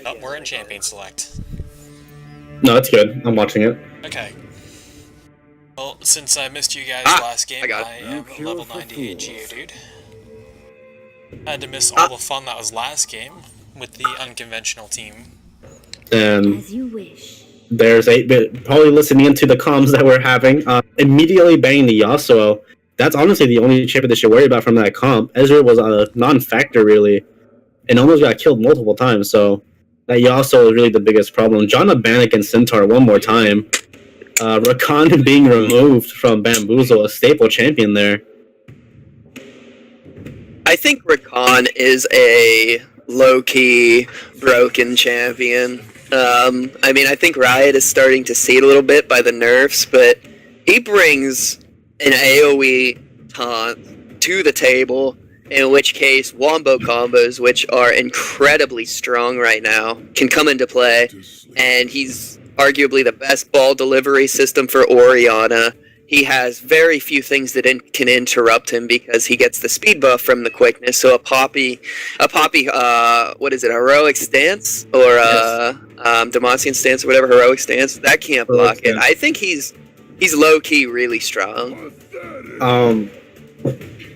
Oh, we're in Champion Select. No, it's good. I'm watching it. Okay. Well, since I missed you guys last game, I am level 98 Geodude. Had to miss all the fun that was last game with the unconventional team. And As you wish. there's 8-bit probably listening into the comms that we're having. Immediately banning the Yasuo. That's honestly the only champion they should worry about from that comp. Ezreal was a non-factor, really, and almost got killed multiple times, so that Yasuo is really the biggest problem. John Abanik and Centaur one more time. Rakan being removed from Bamboozle, a staple champion there. I think Rakan is a low-key broken champion. I think Riot is starting to see it a little bit by the nerfs, but he brings an AoE taunt to the table, in which case wombo combos, which are incredibly strong right now, can come into play, and he's arguably the best ball delivery system for Orianna. He has very few things that can interrupt him because he gets the speed buff from the quickness. So a poppy, what is it, heroic stance or Demacian stance or whatever, heroic stance, that can't block it. I think he's low key really strong.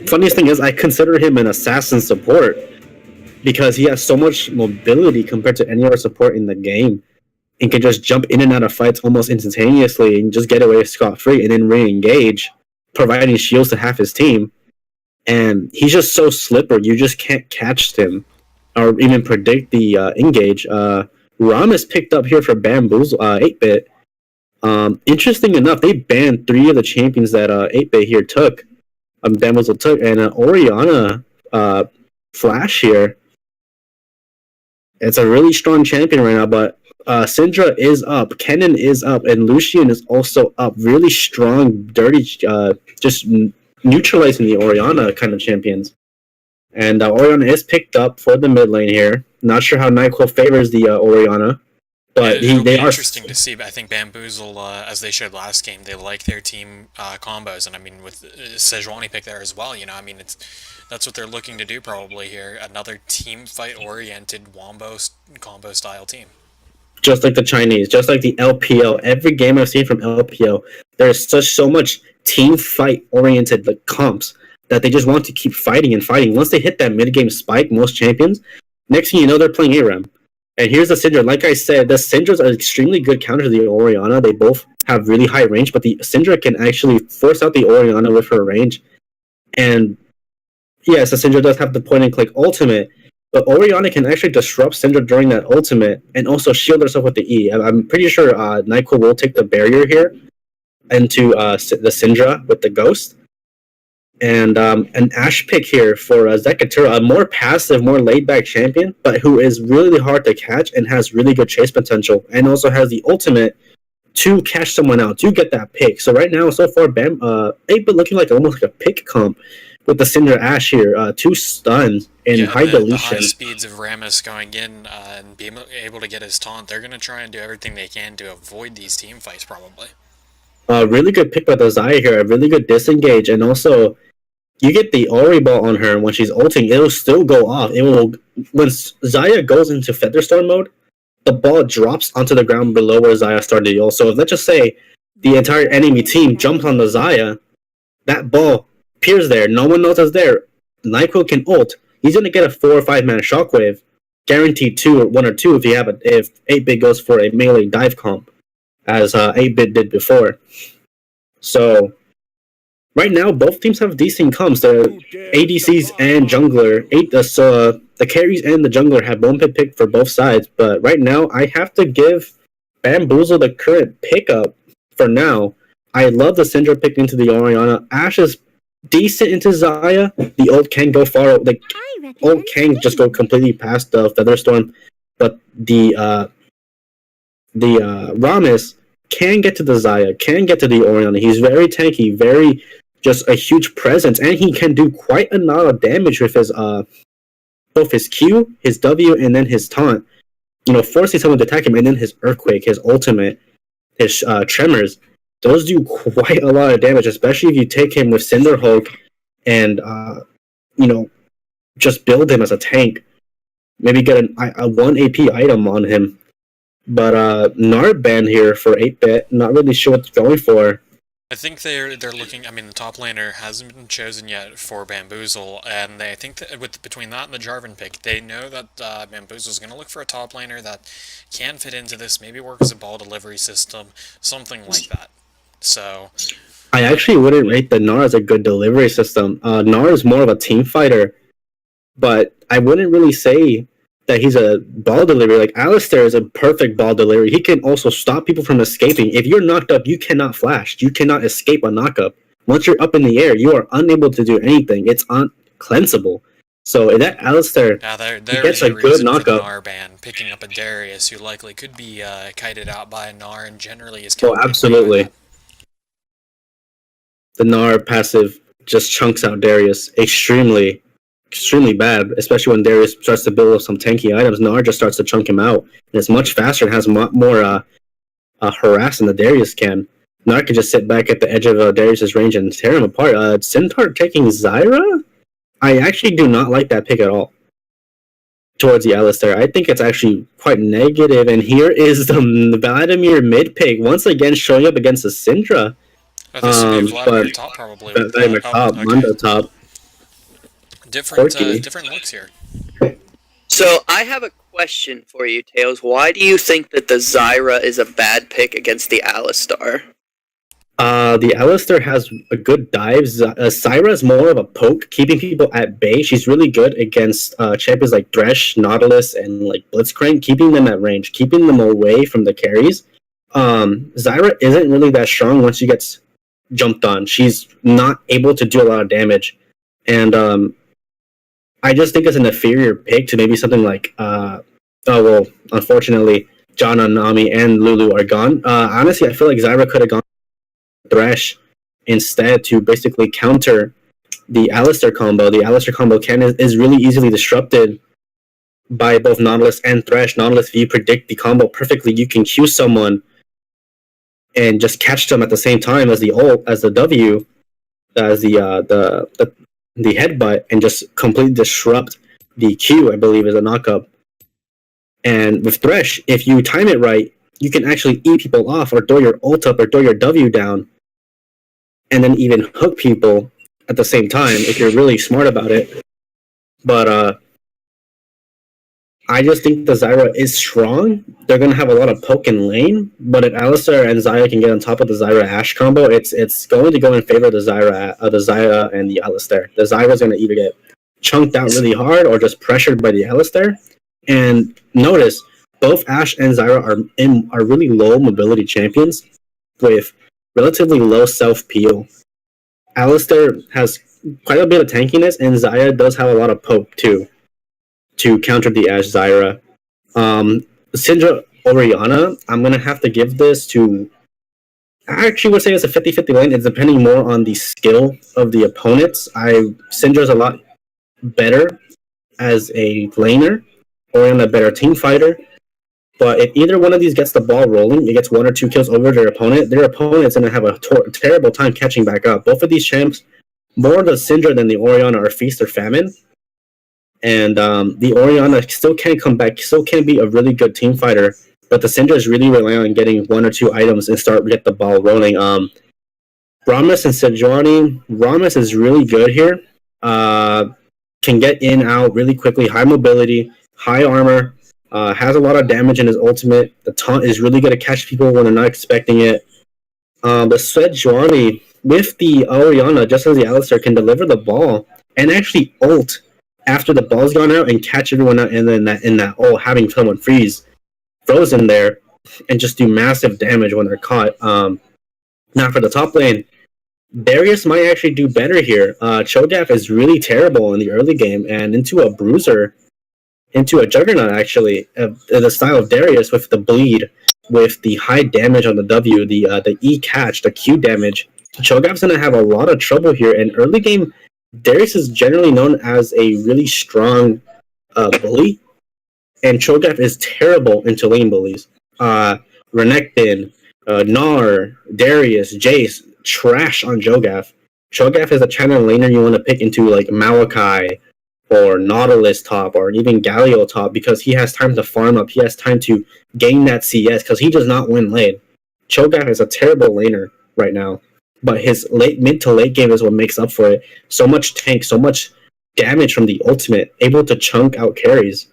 Funniest thing is, I consider him an assassin support because he has so much mobility compared to any other support in the game, and can just jump in and out of fights almost instantaneously and just get away scot-free and then re-engage, providing shields to half his team. And he's just so slippery, you just can't catch him or even predict the engage. Ram is picked up here for Bamboozle, 8-bit. Interesting enough, they banned 3 of the champions that 8-bit here took. Bamboozle took, and Orianna Flash here. It's a really strong champion right now, but Syndra is up, Kennen is up, and Lucian is also up. Really strong, dirty, just neutralizing the Orianna kind of champions. And Orianna is picked up for the mid lane here. Not sure how NyQuil favors the Orianna, but It'll be they are interesting to see. But I think Bamboozle, as they showed last game, they like their team combos, and I mean with Sejuani pick there as well. That's what they're looking to do probably here. Another team fight oriented wombo combo style team. Just like the Chinese, just like the LPO. Every game I've seen from LPO, there's so much team fight oriented comps that they just want to keep fighting and fighting. Once they hit that mid game spike, most champions, next thing you know, they're playing ARAM. And here's the Syndra. Like I said, the Syndras are extremely good counter to the Orianna. They both have really high range, but the Syndra can actually force out the Orianna with her range. And yes, the Syndra does have the point and click ultimate, but Orianna can actually disrupt Syndra during that ultimate and also shield herself with the E. I'm pretty sure NyQuil will take the barrier here into the Syndra with the Ghost. And an Ashe pick here for Zekatura, a more passive, more laid-back champion, but who is really hard to catch and has really good chase potential, and also has the ultimate to catch someone out, to get that pick. So right now, so far, 8-bit looking like almost like a pick comp with the Syndra Ashe here, 2 stuns and high deletion. The high speeds of Rammus going in and being able to get his taunt, they're going to try and do everything they can to avoid these team fights probably. Really good pick by the Xayah here, a really good disengage, and also you get the Ori ball on her when she's ulting, it'll still go off. It will, when Xayah goes into Featherstorm mode, the ball drops onto the ground below where Xayah started. Also, let's just say the entire enemy team jumps on the Xayah, that ball appears there, no one knows it's there. NyQuil can ult. He's gonna get a 4 or 5 man shockwave, guaranteed 2 or 1 or 2 if 8-bit goes for a melee dive comp, as 8-bit did before. So right now, both teams have decent comps. The ADCs and jungler, the carries and the jungler have bone pit picked for both sides. But right now, I have to give Bamboozle the current pickup for now. I love the Syndra pick into the Orianna. Ashe is decent into Xayah. The ult can go far. The ult can just go completely past the Featherstorm. But the Rammus can get to the Xayah, can get to the Orianna. He's very tanky, very just a huge presence, and he can do quite a lot of damage with his both his Q, his W, and then his taunt. Forcing someone to attack him, and then his Earthquake, his ultimate, his Tremors. Those do quite a lot of damage, especially if you take him with Cinderhulk and just build him as a tank. maybe get a 1 AP item on him. But Nard banned here for 8-bit. Not really sure what they're going for. I think they're looking. I mean, the top laner hasn't been chosen yet for Bamboozle, and I think that between that and the Jarvan pick, they know that Bamboozle is going to look for a top laner that can fit into this, maybe work as a ball delivery system, something like that. So I actually wouldn't rate the Gnar as a good delivery system. Gnar is more of a team fighter, but I wouldn't really say that he's a ball delivery. Like, Alistair is a perfect ball delivery. He can also stop people from escaping. If you're knocked up, you cannot flash. You cannot escape a knockup. Once you're up in the air, you are unable to do anything. It's uncleansable. So if that Alistair gets a good knockup, Gnar ban, picking up a Darius who likely could be kited out by a Gnar and generally is. Oh, absolutely. The Gnar passive just chunks out Darius extremely bad, especially when Darius starts to build up some tanky items. Gnar just starts to chunk him out, and it's much faster and has more harass than the Darius can. Gnar can just sit back at the edge of Darius's range and tear him apart. Centaur taking Zyra? I actually do not like that pick at all towards the Alistair. I think it's actually quite negative, and here is the Vladimir mid pick, once again showing up against the Syndra. This would be Vladimir top, probably. Vladimir top, okay. Mundo top. Different looks here. So I have a question for you, Tails. Why do you think that the Zyra is a bad pick against the Alistar? The Alistair has a good dive. Zyra is more of a poke, keeping people at bay. She's really good against champions like Thresh, Nautilus, and like Blitzcrank, keeping them at range, keeping them away from the carries. Zyra isn't really that strong once she gets jumped on. She's not able to do a lot of damage. And I just think it's an inferior pick to maybe something like unfortunately, Janna, Nami, and Lulu are gone. Honestly, I feel like Zyra could have gone Thresh instead to basically counter the Alistair combo. The Alistair combo is really easily disrupted by both Nautilus and Thresh. Nautilus, if you predict the combo perfectly, you can Q someone and just catch them at the same time as the ult, as the W, as the headbutt, and just completely disrupt the Q, I believe, is a knockup. And with Thresh, if you time it right, you can actually eat people off or throw your ult up or throw your W down, and then even hook people at the same time if you're really smart about it. But I just think the Zyra is strong. They're going to have a lot of poke in lane, but if Alistair and Zyra can get on top of the Zyra Ashe combo, it's going to go in favor of the Zyra and the Alistair. The Zyra is going to either get chunked out really hard or just pressured by the Alistair. And notice, both Ashe and Zyra are really low mobility champions with relatively low self-peel. Alistair has quite a bit of tankiness, and Zyra does have a lot of poke too, to counter the Ashe Zyra. Syndra Orianna, I'm going to have to give this to... I actually would say it's a 50-50 lane. It's depending more on the skill of the opponents. Syndra's a lot better as a laner, Orianna a better team fighter. But if either one of these gets the ball rolling, it gets 1 or 2 kills over their opponent's going to have a terrible time catching back up. Both of these champs, more the Syndra than the Orianna, are feast or famine. And the Orianna still can't come back, still can be a really good team fighter, but the Syndra is really relying on getting 1 or 2 items and get the ball rolling. Rammus and Sejuani, Rammus is really good here. Can get in, out really quickly, high mobility, high armor, has a lot of damage in his ultimate. The taunt is really good to catch people when they're not expecting it. The Sejuani, with the Orianna, just as the Alistair, can deliver the ball and actually ult after the ball's gone out and catch everyone out, and then in that ult, having someone frozen there and just do massive damage when they're caught. Now for the top lane, Darius might actually do better here. Cho'Gath is really terrible in the early game, and into a bruiser, into a juggernaut actually, the style of Darius with the bleed, with the high damage on the W, the E catch, the Q damage. Cho'Gath's going to have a lot of trouble here. In early game, Darius is generally known as a really strong bully, and Cho'Gath is terrible into lane bullies. Renekton, Gnar, Darius, Jace, trash on Cho'Gath. Cho'Gath is a China laner you want to pick into like Maokai, or Nautilus top or even Galio top because he has time to farm up. He has time to gain that CS because he does not win lane. Cho'Gath is a terrible laner right now, but his mid to late game is what makes up for it. So much tank, so much damage from the ultimate, able to chunk out carries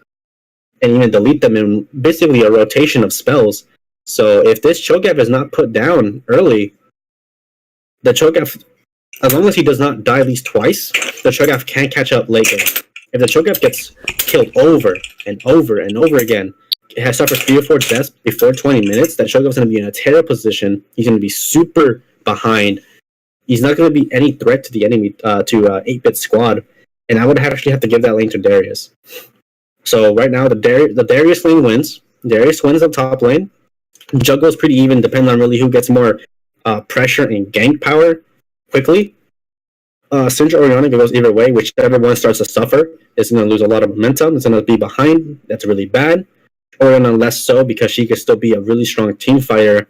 and even delete them in basically a rotation of spells. So if this Cho'Gath is not put down early, the Cho'Gath, as long as he does not die at least twice, the Cho'Gath can't catch up late game. If the Cho'Gath gets killed over and over and over again, it has suffered 3 or 4 deaths before 20 minutes, that Cho'Gath's going to be in a terrible position. He's going to be super behind. He's not going to be any threat to the enemy, to 8-bit squad. And I would actually have to give that lane to Darius. So right now, the Darius lane wins. Darius wins the top lane. Juggle's pretty even, depending on really who gets more pressure and gank power quickly. Syndra Oriana goes either way. Whichever one starts to suffer is going to lose a lot of momentum. It's going to be behind. That's really bad. Oriana less so because she can still be a really strong team fighter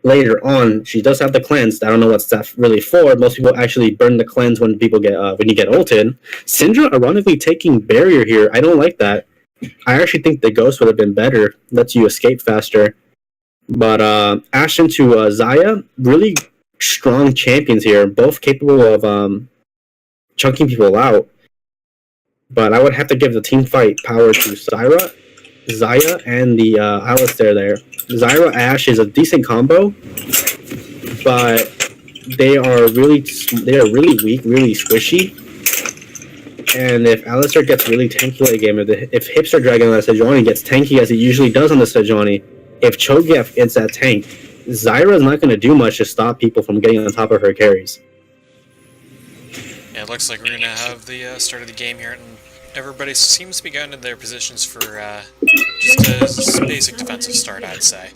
later on. She does have the cleanse. I don't know what's that really for. Most people actually burn the cleanse when people get when you get ulted. Syndra ironically taking barrier here. I don't like that. I actually think the ghost would have been better. Lets you escape faster. But Ashen to Xayah, really strong champions here, both capable of chunking people out. But I would have to give the team fight power to Xayah, and the Alistar there. Zyra Ashe is a decent combo, but they are really weak, really squishy. And if Alistar gets really tanky late game, if Hipster Dragon on the Sejuani gets tanky as it usually does on the Sejuani, if Cho'Gath gets that tank, Zyra is not going to do much to stop people from getting on top of her carries. Yeah, it looks like we're going to have the start of the game here, and everybody seems to be going to their positions for just a basic defensive start, I'd say.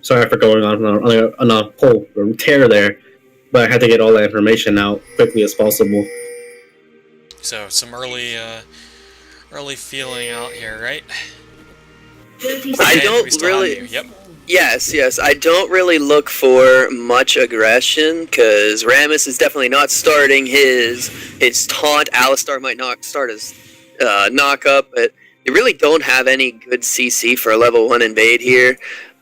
Sorry for going on a whole tear there, but I had to get all that information out quickly as possible. So, some early feeling out here, right? I don't really... Yep. Yes, I don't really look for much aggression, because Rammus is definitely not starting his taunt. Alistar might not start his knock-up, but you really don't have any good CC for a level 1 invade here.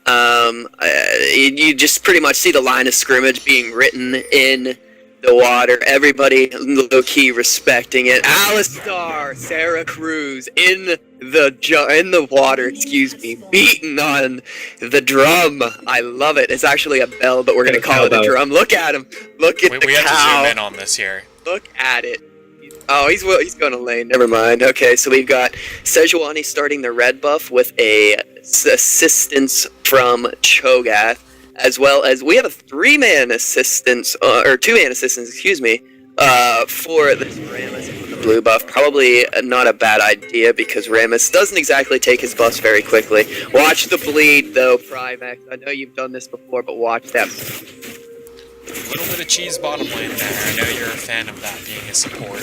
You just pretty much see the line of scrimmage being written in the water. Everybody low-key respecting it. Alistar, Sarah Cruz in the water, beating on the drum. I love it. It's actually a bell, but we're gonna call it a drum. Look at him. Look at the cow. We have to zoom in on this here. Look at it. Oh, he's going to lane. Never mind. Okay, so we've got Sejuani starting the red buff with a assistance from Cho'Gath, as well as we have a 3-man assistance, or 2-man assistance, excuse me, for this Rammus on the blue buff. Probably not a bad idea because Rammus doesn't exactly take his buffs very quickly. Watch the bleed though, Primex. I know you've done this before, but watch that. A little bit of cheese bottom lane there. I know you're a fan of that being a support.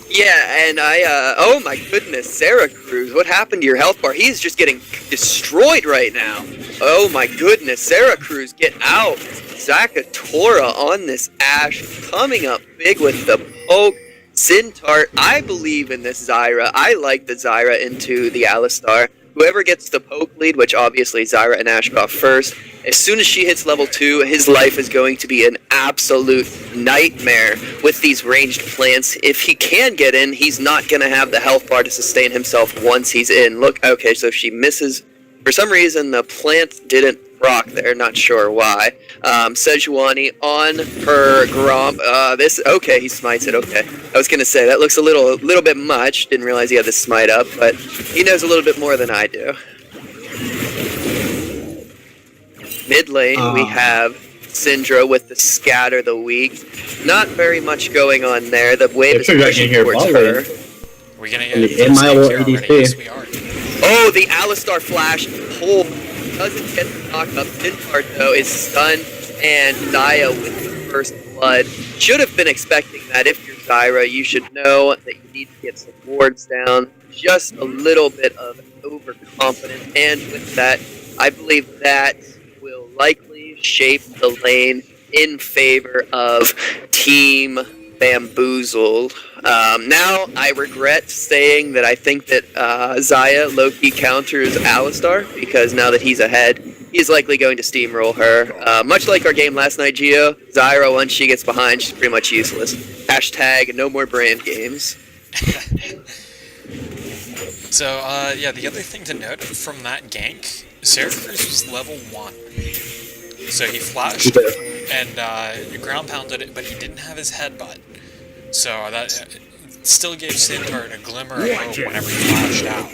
Yeah, and oh my goodness, Sarah Cruz, what happened to your health bar? He's just getting destroyed right now. Oh my goodness, Sarah Cruz, get out. Zakatora on this Ashe, coming up big with the poke. Sintart, I believe in this Zyra. I like the Zyra into the Alistar. Whoever gets the poke lead, which obviously Zyra and Ashe got first, as soon as she hits level 2, his life is going to be an absolute nightmare with these ranged plants. If he can get in, he's not going to have the health bar to sustain himself once he's in. Look, okay, so if she misses, for some reason the plant didn't proc there, not sure why. Sejuani on her Gromp. Okay, he smites it, okay. I was gonna say, that looks a little bit much. Didn't realize he had the smite up, but he knows a little bit more than I do. Mid lane, we have Syndra with the Scatter the Weak. Not very much going on there. The wave is pushing towards her. We're gonna get in my ADC. Yes, we are. Oh, the Alistar flash pull doesn't get the knock-up. Sintart, though, is stunned, and Xayah with the first blood. Should have been expecting that. If you're Zyra, you should know that you need to get some wards down. Just a little bit of overconfidence, and with that, I believe that will likely shape the lane in favor of Team Bamboozle. Now, I regret saying that I think that Xayah low-key counters Alistar, because now that he's ahead, he's likely going to steamroll her. Much like our game last night, Gio, Zyra, once she gets behind, she's pretty much useless. Hashtag no more brand games. So, yeah, the other thing to note from that gank, Syracuse was level 1. So he flashed and ground pounded it, but he didn't have his headbutt. So that still gave Sintart a glimmer of hope whenever he flashed out.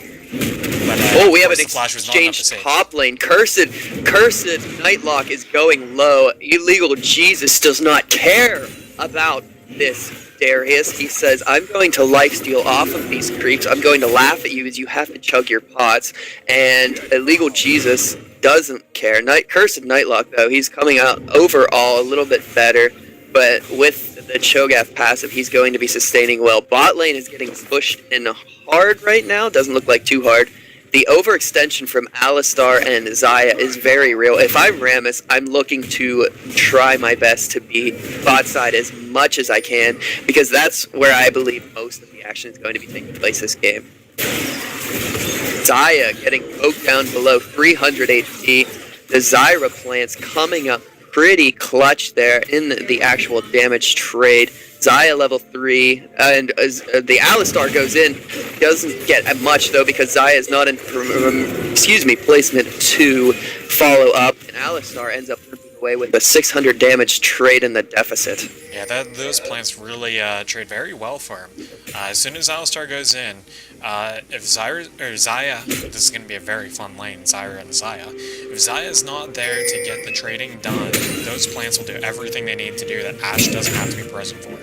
But, we have an exchange top lane. Cursed Nightlock is going low. Illegal Jesus does not care about this. Darius, he says, I'm going to lifesteal off of these creeps. I'm going to laugh at you as you have to chug your pots. And Illegal Jesus doesn't care. Cursed Nightlock, though, he's coming out overall a little bit better. But with the Cho'Gath passive, he's going to be sustaining well. Bot lane is getting pushed in hard right now. Doesn't look like too hard. The overextension from Alistar and Xayah is very real. If I'm Rammus, I'm looking to try my best to be bot side as much as I can, because that's where I believe most of the action is going to be taking place this game. Xayah getting poked down below 300 HP. The Zyra plants coming up pretty clutch there in the actual damage trade. Xayah level 3, and the Alistar goes in. Doesn't get much though, because Xayah is not in placement to follow up, and Alistar ends up limping away with a 600 damage trade in the deficit. Yeah, those plants really trade very well for him. As soon as Alistar goes in, if Xayah, this is going to be a very fun lane, Zyra and Xayah. If Xayah is not there to get the trading done, those plants will do everything they need to do that Ashe doesn't have to be present for.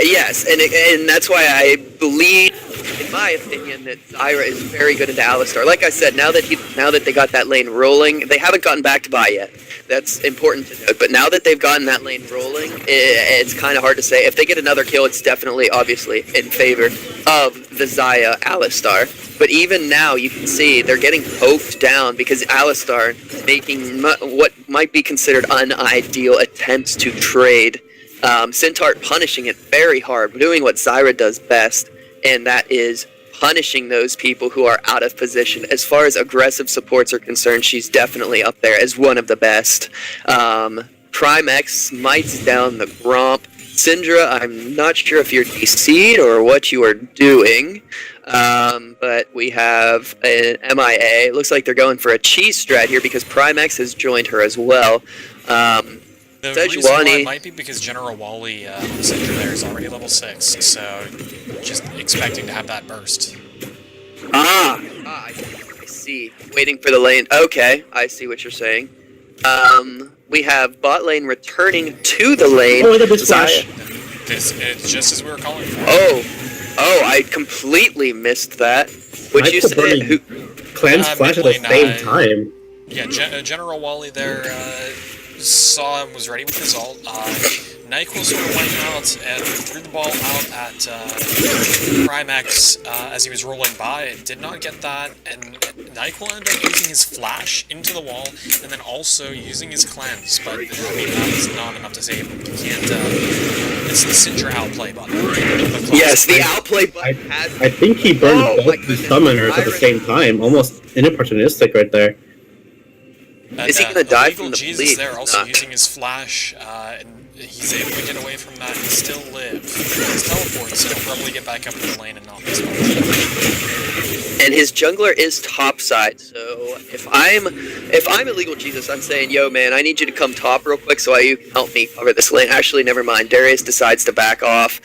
Yes, and that's why I believe, in my opinion, that Zyra is very good into Alistar. Like I said, now that they got that lane rolling, they haven't gotten back to buy yet. That's important to note. But now that they've gotten that lane rolling, it's kind of hard to say. If they get another kill, it's definitely, obviously, in favor of the Xayah Alistar. But even now, you can see they're getting poked down because Alistar making what might be considered unideal attempts to trade. Sintart punishing it very hard, doing what Zyra does best, and that is punishing those people who are out of position. As far as aggressive supports are concerned, she's definitely up there as one of the best. Prime X smites down the Gromp. Syndra, I'm not sure if you're DC'd or what you are doing, but we have an MIA. It looks like they're going for a cheese strat here because Prime X has joined her as well. The reason why might be because General Wally Syndra there is already level 6, so just expecting to have that burst. I see. Waiting for the lane. Okay, I see what you're saying. We have bot lane returning to the lane. Oh, that was flash. It's just as we were calling for. Oh, I completely missed that. Would you say who? Cleanse flash at the same time. Yeah, General Wally there saw him, was ready with his ult. xNyquill sort of went out and threw the ball out at Prime X as he was rolling by. Did not get that, and xNyquill ended up using his flash into the wall and then also using his cleanse. But I mean, that was not enough to save him. You can't. It's the Syndra outplay button. Yes, the outplay button. I think he burned both the summoners at the same time. Almost inopportunistic right there. Is he gonna die from the Jesus bleed? there also using his flash, and he's able to get away from that and still live. His teleport, so he'll probably get back up in the lane and not miss much. And his jungler is topside, so if I'm Illegal Jesus, I'm saying, yo man, I need you to come top real quick so you can help me cover this lane. Actually, never mind. Darius decides to back off.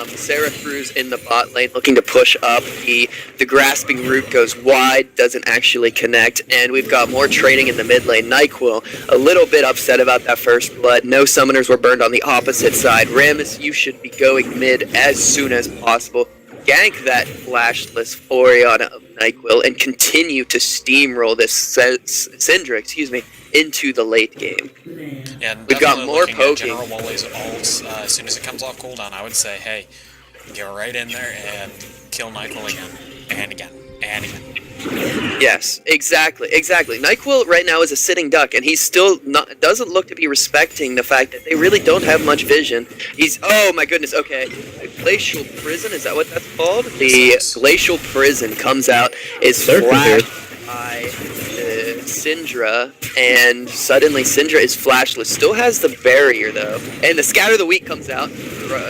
Sarah Cruz in the bot lane looking to push up. The grasping root goes wide, doesn't actually connect, and we've got more trading in the mid lane. xNyquill, a little bit upset about that first blood. No summoners were burned on the opposite side. Rammus, you should be going mid as soon as possible. Gank that flashless Orianna of xNyquill and continue to steamroll this Syndra, into the late game. Yeah, we've got more poking. General Wally's ult, as soon as it comes off cooldown, I would say, hey, get right in there and kill xNyquill again, and again, and again. Yes, exactly. NyQuil right now is a sitting duck, and he's still doesn't look to be respecting the fact that they really don't have much vision. Oh my goodness, okay. Glacial Prison, is that what that's called? The Glacial Prison comes out, is flashed by Syndra, and suddenly Syndra is flashless. Still has the barrier though, and the Scatter the Weak comes out.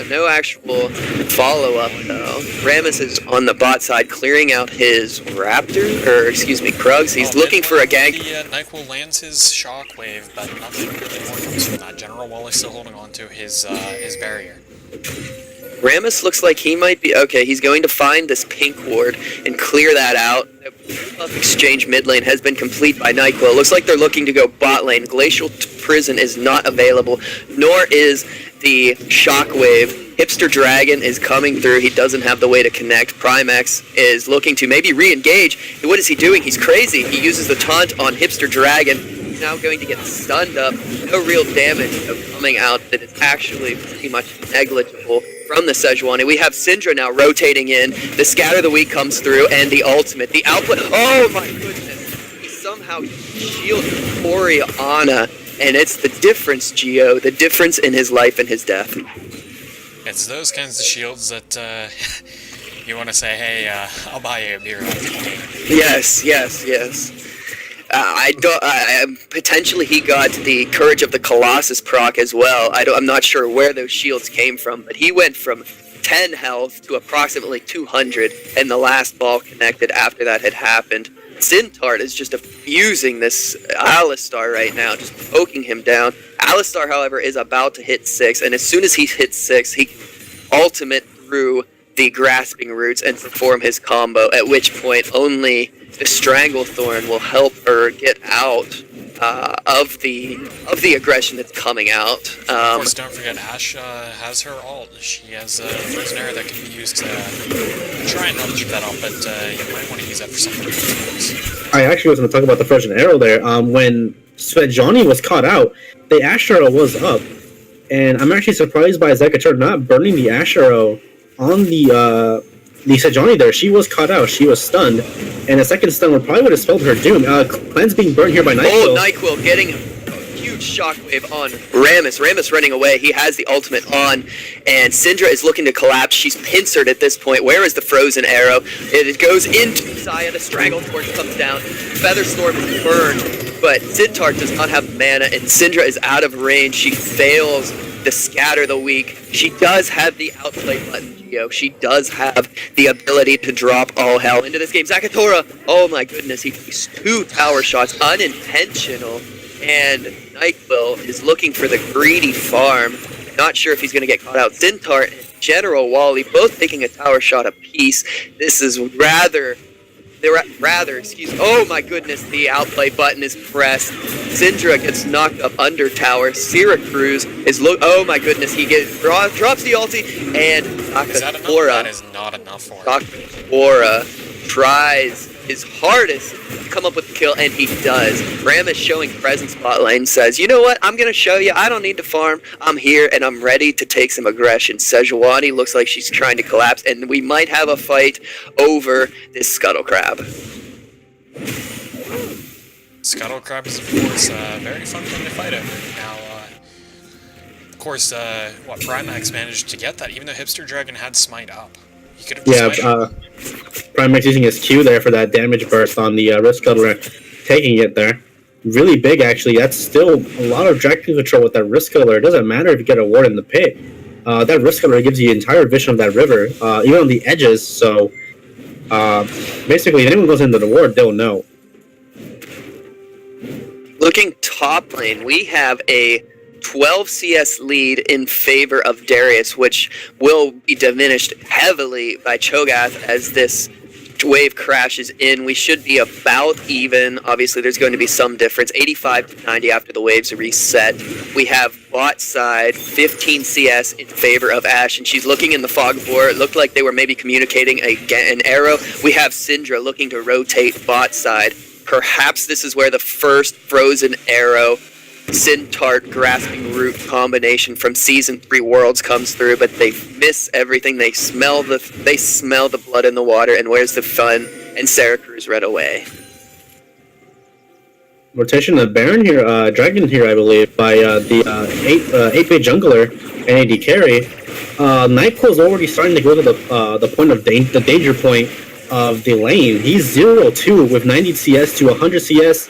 No actual follow-up though. Rammus is on the bot side clearing out his Krugs. He's looking for a gank. NyQuil lands his shockwave, but nothing really more comes from that. General Wall is still holding on to his barrier. Rammus looks like he might be... Okay, he's going to find this pink ward and clear that out. The exchange mid lane has been complete by NyQuil. Looks like they're looking to go bot lane. Glacial Prison is not available, nor is the Shockwave. Hipster Dragon is coming through. He doesn't have the way to connect. Primex is looking to maybe re-engage. What is he doing? He's crazy. He uses the taunt on Hipster Dragon. He's now going to get stunned up. No real damage coming out that is actually pretty much negligible from the Sejuani. We have Syndra now rotating in. The Scatter the Weak comes through, and the ultimate. The output. Oh my goodness. He somehow shields Oriana, and it's the difference, Gio. The difference in his life and his death. It's those kinds of shields that you want to say, hey, I'll buy you a beer after the game. Yes. Potentially he got the Courage of the Colossus proc as well. I'm not sure where those shields came from, but he went from 10 health to approximately 200, and the last ball connected after that had happened. Zintart is just abusing this Alistar right now, just poking him down. Alistar, however, is about to hit 6, and as soon as he hits 6, he can ultimate through the Grasping Roots and perform his combo, at which point only the Stranglethorn will help her get out of the aggression that's coming out. Of course, don't forget, Ashe has her ult. She has a Frozen Arrow that can be used to try and help keep that up, but you might want to use that for something else. I actually was going to talk about the Frozen Arrow there. When Sejuani was caught out, the Ashe Arrow was up, and I'm actually surprised by xNyquill not burning the Ashe Arrow on the Sejuani there. She was caught out, she was stunned, and a second stun would probably have spelled her doom. Cleanse being burned here by NyQuil. Oh, NyQuil getting a huge shockwave on Rammus. Rammus running away. He has the ultimate on, and Syndra is looking to collapse. She's pincered at this point. Where is the Frozen Arrow? It goes into Saya. The Stranglethorn comes down. Featherstorm is burned, but Zintart does not have mana, and Syndra is out of range. She fails the Scatter the Weak. She does have the outplay button, Gio. She does have the ability to drop all hell into this game. Zakatora, oh my goodness, he takes 2 tower shots, unintentional, and NyQuil is looking for the greedy farm. Not sure if he's going to get caught out. Zintart and General Wally both taking a tower shot apiece. This is oh my goodness, the outplay button is pressed. Syndra gets knocked up under tower. Syracuse is oh my goodness, he drops the ulti, and That is not enough for him. Zakatora tries his hardest to come up with the kill, and he does. Ram is showing presence bot lane, says, you know what, I'm going to show you, I don't need to farm, I'm here, and I'm ready to take some aggression. Sejuani looks like she's trying to collapse, and we might have a fight over this Scuttle Crab. Scuttle Crab is, of course, a very fun thing to fight over. Now, of course, Primax managed to get that, even though Hipster Dragon had Smite up. He could have Primax using his Q there for that damage burst on the Rift Cuddler, taking it there. Really big, actually. That's still a lot of dragon control with that Rift Cuddler. It doesn't matter if you get a ward in the pit. That Rift Cuddler gives you the entire vision of that river, even on the edges, so basically if anyone goes into the ward, they'll know. Looking top lane, we have a 12 CS lead in favor of Darius, which will be diminished heavily by Cho'Gath as this wave crashes in. We should be about even. Obviously, there's going to be some difference. 85 to 90 after the waves reset. We have bot side 15 CS in favor of Ashe, and she's looking in the fog bore. It looked like they were maybe communicating an arrow. We have Syndra looking to rotate bot side. Perhaps this is where the first Frozen Arrow Zintart Grasping Root combination from Season 3 Worlds comes through, but they miss everything. They smell the blood in the water, and where's the fun? And Syracuse ran away. rotation of Baron here, Dragon here, I believe, by the 8-bit jungler and AD carry. XNyquill's already starting to go to the point of the danger point of the lane. He's 0-2 with 90 CS to 100 CS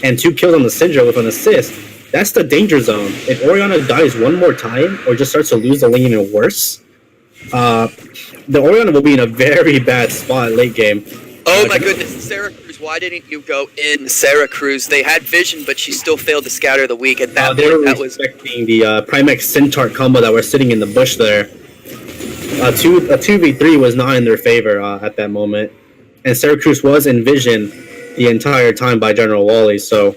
and 2 kills on the Syndra with an assist. That's the danger zone. If Orianna dies one more time or just starts to lose the lane even worse, the Orianna will be in a very bad spot late game. Oh my goodness, Sarah Cruz, why didn't you go in Sarah Cruz? They had vision, but she still failed to scatter the weak. At that they were point, that was respecting the Primex Centaur combo that were sitting in the bush there. A 2v3 was not in their favor at that moment. And Sarah Cruz was in vision the entire time by General Wally, so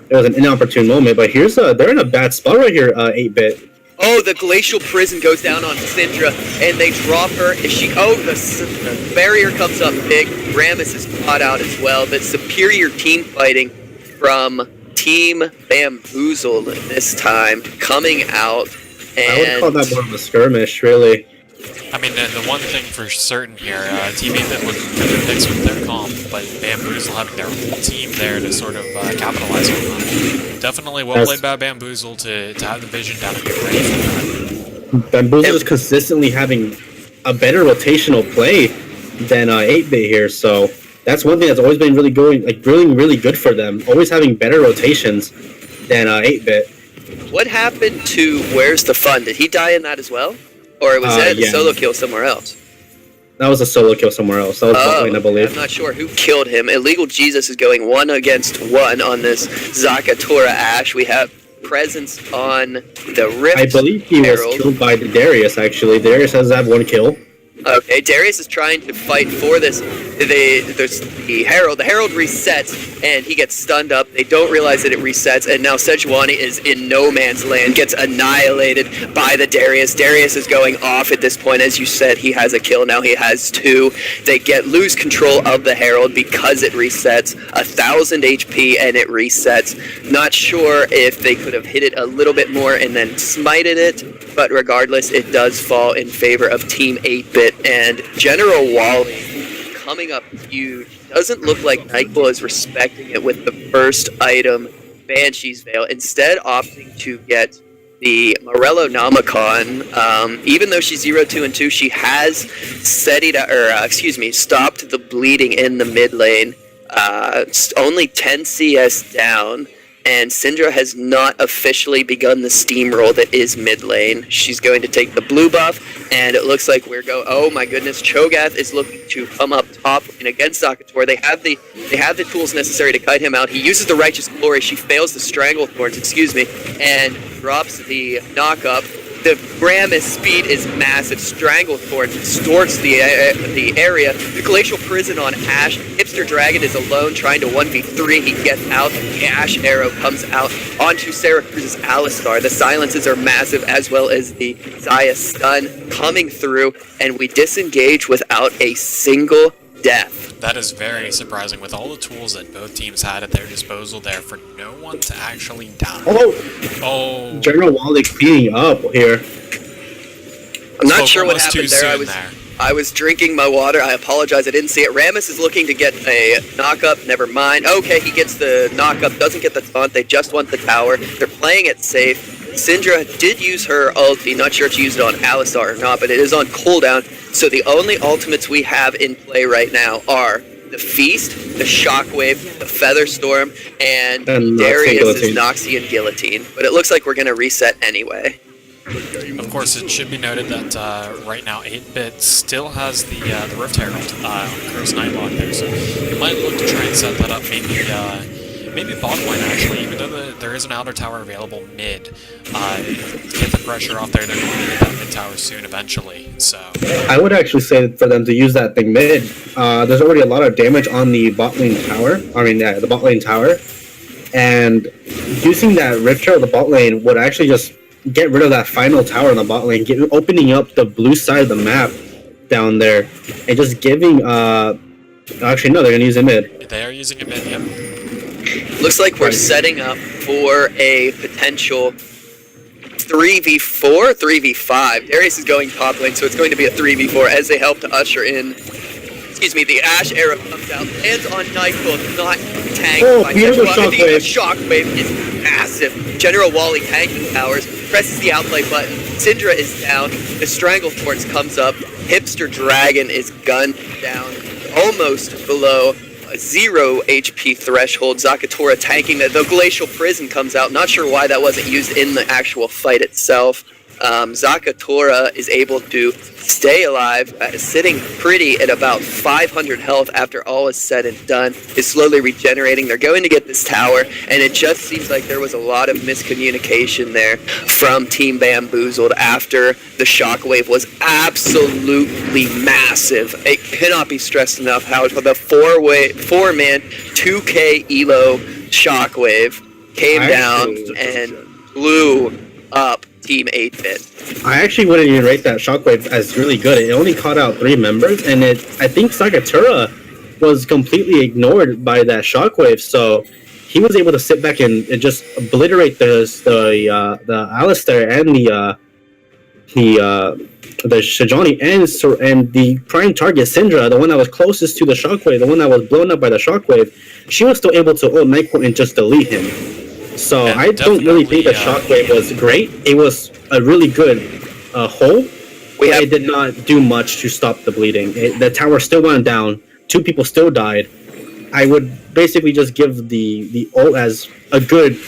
it was an inopportune moment. But here's they're in a bad spot right here, 8-bit. Oh, the Glacial Prison goes down on Syndra, and they drop her. The barrier comes up big. Rammus is caught out as well, but superior team fighting from Team Bamboozle this time, coming out. And I would call that more of a skirmish, really. I mean, the one thing for certain here, Team 8-bit looking for their picks with their comp, but Bamboozle having their whole team there to sort of capitalize on that. Definitely well played by Bamboozle to have the vision down and be ready for that. Bamboozle is consistently having a better rotational play than 8-bit here, so that's one thing that's always been really going, like really good for them. Always having better rotations than 8-bit. What happened to Where's the Fun? Did he die in that as well? Or was that a solo kill somewhere else? That was a solo kill somewhere else. That was Botwing, I believe. I'm not sure who killed him. Illegal Jesus is going 1 against 1 on this Zakatora Ashe. We have presence on the Rift. I believe he was killed by Darius, actually. Darius does have 1 kill. Okay, Darius is trying to fight for this. There's the Herald. The Herald resets, and he gets stunned up. They don't realize that it resets, and now Sejuani is in no man's land, gets annihilated by the Darius. Darius is going off at this point. As you said, he has a kill. Now he has 2. They lose control of the Herald because it resets. 1,000 HP, and it resets. Not sure if they could have hit it a little bit more and then smited it, but regardless, it does fall in favor of Team 8-bit. And General Wally coming up huge. Doesn't look like XNyquill is respecting it with the first item, Banshee's Veil. Instead, opting to get the Morello Nomicon. Even though she's 0-2 and 2, she has stopped the bleeding in the mid lane. Only 10 CS down. And Syndra has not officially begun the steamroll that is mid lane. She's going to take the blue buff, and it looks like oh my goodness, Cho'Gath is looking to come up top and against Zakator. They have the tools necessary to kite him out. He uses the Righteous Glory. She fails the Stranglethorns, and drops the knock-up. The Rammus speed is massive. Stranglethorn distorts the area. The Glacial Prison on Ashe. Hipster Dragon is alone trying to 1v3. He gets out. The Ashe arrow comes out onto Sarah Cruz's Alistar. The silences are massive, as well as the Xayah stun coming through, and we disengage without a single death. That is very surprising with all the tools that both teams had at their disposal there for no one to actually die. Oh. General Wally cleaning up here. I'm not sure what happened there. I was drinking my water. I apologize. I didn't see it. Rammus is looking to get a knock-up. Never mind. Okay, he gets the knock-up. Doesn't get the taunt. They just want the tower. They're playing it safe. Syndra did use her ulti. Not sure if she used it on Alistar or not, but it is on cooldown. So the only ultimates we have in play right now are the Feast, the Shockwave, the Featherstorm, and Darius' Noxian Guillotine. But it looks like we're going to reset anyway. Of course, it should be noted that right now 8-bit still has the Rift Herald on Curse Nightlock there, so you might look to try and set that up maybe bot lane actually, even though there is an outer tower available mid. Get the pressure off there, they're going to get that mid tower soon eventually, so... I would actually say for them to use that thing mid. There's already a lot of damage on the bot lane tower, the bot lane tower, and using that Rift Herald on the bot lane would actually just get rid of that final tower in the bot lane, opening up the blue side of the map down there, and just giving, actually no, they're going to use it mid. They are using it mid, yep. Looks like we're setting up for a potential 3v4, 3v5. Darius is going top lane, so it's going to be a 3v4 as they help to usher in the Ash arrow comes out, lands on NyQuil, not tanked by beautiful Shockwave. shockwave. The Shockwave is massive. General Wally tanking powers, presses the outplay button. Syndra is down. The Strangle Torch comes up. Hipster Dragon is gunned down, almost below 0 HP threshold. Zakatora tanking that. The Glacial Prison comes out. Not sure why that wasn't used in the actual fight itself. Zakatora is able to stay alive, sitting pretty at about 500 health after all is said and done, is slowly regenerating. They're going to get this tower, and it just seems like there was a lot of miscommunication there from Team Bamboozled after the Shockwave was absolutely massive. It cannot be stressed enough how the four-man 2K Elo Shockwave came down and blew up Team 8-Bit. I actually wouldn't even rate that Shockwave as really good. It only caught out 3 members, and I think Zakatura was completely ignored by that Shockwave, so he was able to sit back and just obliterate the Alistair and the Shajani and the prime target Syndra, the one that was closest to the Shockwave, the one that was blown up by the Shockwave. She was still able to ult NyQuil and just delete him. So and I don't really think the Shockwave was great. It was a really good hole. It did not do much to stop the bleeding. The tower still went down. 2 people still died. I would basically just give the ult as a good,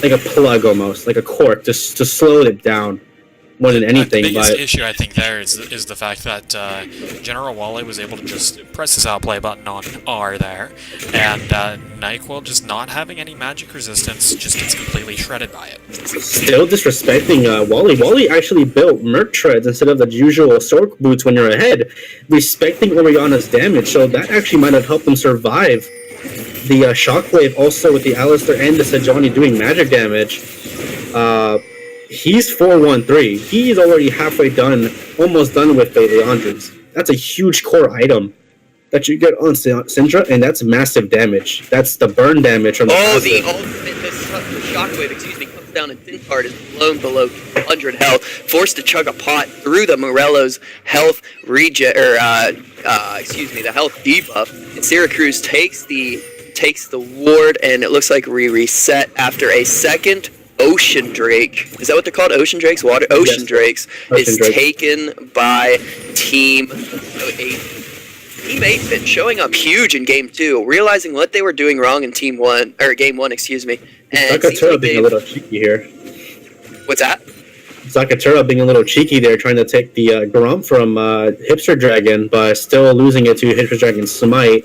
like a plug almost, like a cork, just to slow it down more than anything. The biggest issue I think there is the fact that General Wally was able to just press his outplay button on R there, and NyQuil just not having any magic resistance just gets completely shredded by it. Still disrespecting Wally. Wally actually built Merc Treads instead of the usual Sork Boots when you're ahead, respecting Oriana's damage, so that actually might have helped them survive the Shockwave, also with the Alistair and the Sejani doing magic damage. He's 4-1-3. He's already halfway done, almost done with the Leandrins. That's a huge core item that you get on Syndra, and that's massive damage. That's the burn damage from the the ultimate, the Shockwave, comes down and Tintard is blown below 100 health, forced to chug a pot through the Morello's health the health debuff, and Syracuse takes the ward, and it looks like we reset after a second. Ocean Drake, is that what they're called? Ocean Drakes? Ocean Drakes is taken by Team 8. Team 8-Bit showing up huge in Game 2, realizing what they were doing wrong in Game 1, and Zakatura being a little cheeky here. What's that? Zakatura being a little cheeky there, trying to take the Grump from Hipster Dragon, but still losing it to Hipster Dragon's Smite.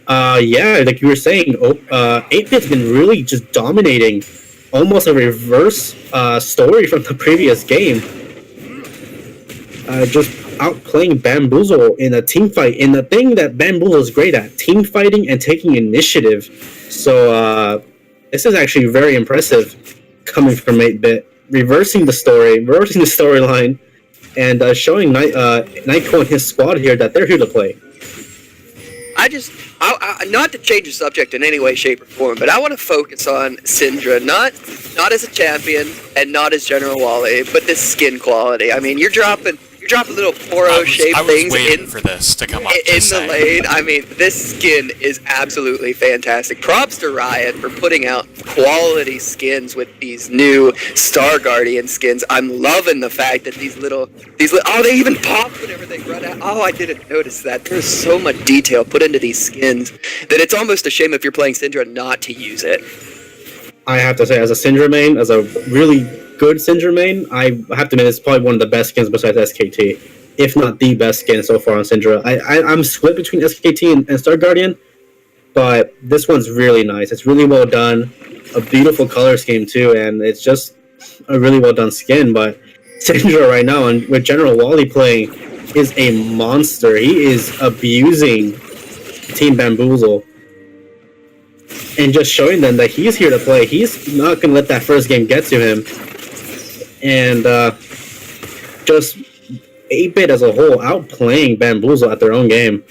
Like you were saying, 8-Bit's been really just dominating. Almost a reverse story from the previous game. Just outplaying Bamboozle in a team fight. And the thing that Bamboozle is great at, team fighting and taking initiative. So this is actually very impressive coming from 8-Bit. Reversing the storyline, and showing NyQuil and his squad here that they're here to play. Not to change the subject in any way, shape, or form, but I want to focus on Syndra, not as a champion and not as General Wally, but this skin quality. I mean, you're dropping little poro-shaped things for this to come up in the lane. I mean, this skin is absolutely fantastic. Props to Riot for putting out quality skins with these new Star Guardian skins. I'm loving the fact that these little they even pop whenever they run out. Oh, I didn't notice that. There's so much detail put into these skins that it's almost a shame if you're playing Syndra not to use it. I have to say, as a Syndra main, as a really good Syndra main, I have to admit it's probably one of the best skins besides SKT, if not the best skin so far on Syndra. I'm split between SKT and Star Guardian, but this one's really nice. It's really well done, a beautiful color scheme too, and it's just a really well done skin. But Syndra right now, and with General Wally playing, is a monster. He is abusing Team Bamboozle. And just showing them that he's here to play. He's not going to let that first game get to him. And just 8-Bit as a whole outplaying Bamboozle at their own game.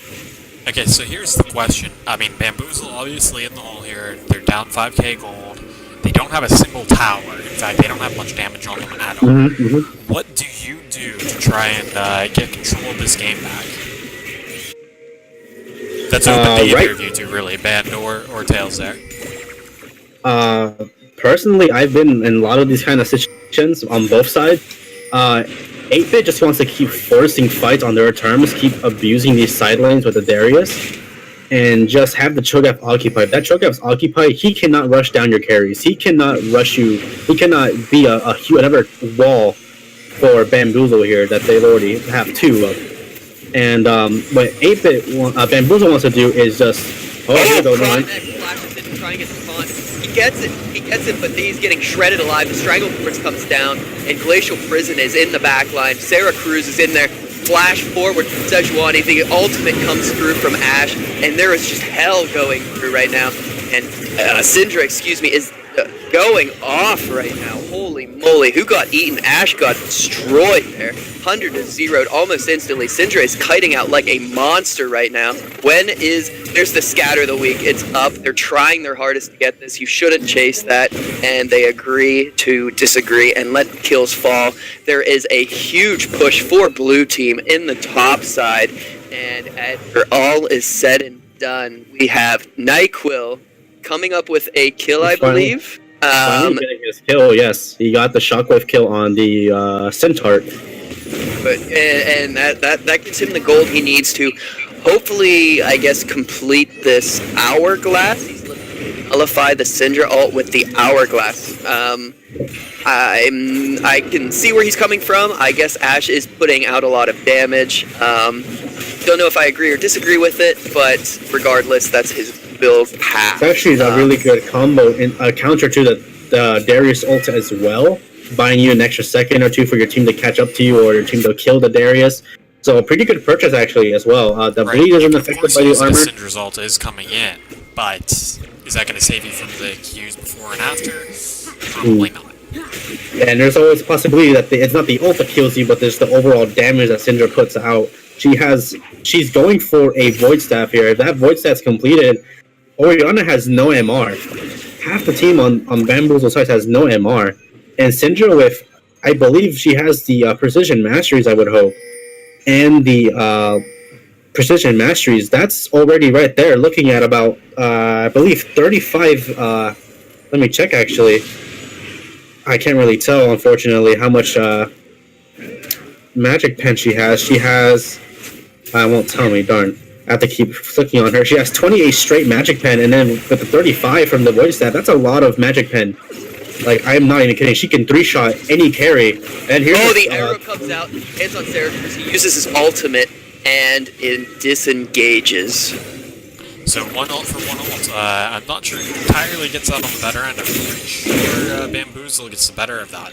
Okay, so here's the question. I mean, Bamboozle obviously in the hole here. They're down 5k gold. They don't have a single tower. In fact, they don't have much damage on them at all. What do you do to try and get control of this game back? That's open to either Right. of you two, really, Band or Tails there. Personally, I've been in a lot of these kind of situations on both sides. 8-Bit just wants to keep forcing fights on their terms, keep abusing these side lanes with the Darius, and just have the Cho'Gath occupied. If that Cho'Gath's occupied, he cannot rush down your carries. He cannot rush you. He cannot be a whatever wall for Bamboozle here that they already have two of. And what 8-Bit Bamboozle wants to do is just here we go, flashes in to try and get the taunt. He gets it, but he's getting shredded alive. The Strangleforce comes down, and Glacial Prison is in the back line. Sarah Cruz is in there. Flash forward from Sejuani. The ultimate comes through from Ashe, and there is just hell going through right now. And Syndra, is going off right now. Holy moly, who got eaten? Ashe got destroyed there. 100-0 almost instantly. Syndra is kiting out like a monster right now. There's the scatter of the week. It's up. They're trying their hardest to get this. You shouldn't chase that. And they agree to disagree and let the kills fall. There is a huge push for blue team in the top side. And after all is said and done, we have NyQuil coming up with a kill, I believe. Finally getting his kill, yes. He got the shockwave kill on the Centaur. And that gives him the gold he needs to hopefully, I guess, complete this hourglass. He's looking to nullify the Syndra ult with the hourglass. I can see where he's coming from. I guess Ashe is putting out a lot of damage. Don't know if I agree or disagree with it, but regardless, that's his build path. It's actually a really good combo in a counter to the Darius ult as well, buying you an extra second or two for your team to catch up to you or your team to kill the Darius. So a pretty good purchase actually as well. The bleed isn't affected by the armor. Syndra's ult is coming in, but is that going to save you from the Qs before and after? Probably not. And there's always a possibility that it's not the ult that kills you, but there's the overall damage that Syndra puts out. She's going for a Void Staff here. If that Void Staff's completed, Orianna has no MR. Half the team on Bamboozle side has no MR. And Syndra with, I believe she has the Precision Masteries, I would hope. And the Precision Masteries, that's already right there, looking at about, I believe, 35, let me check actually. I can't really tell, unfortunately, how much Magic Pen she has. She has, I won't tell me, darn. I have to keep clicking on her. She has 28 straight Magic Pen, and then with the 35 from the Void Staff, that's a lot of Magic Pen. Like, I'm not even kidding. She can 3-shot any carry. And here's the arrow comes out, hits on Sarah Cruz. He uses his ultimate, and it disengages. So one ult for one ult. I'm not sure who entirely gets that on the better end. I'm pretty sure Bamboozle gets the better of that.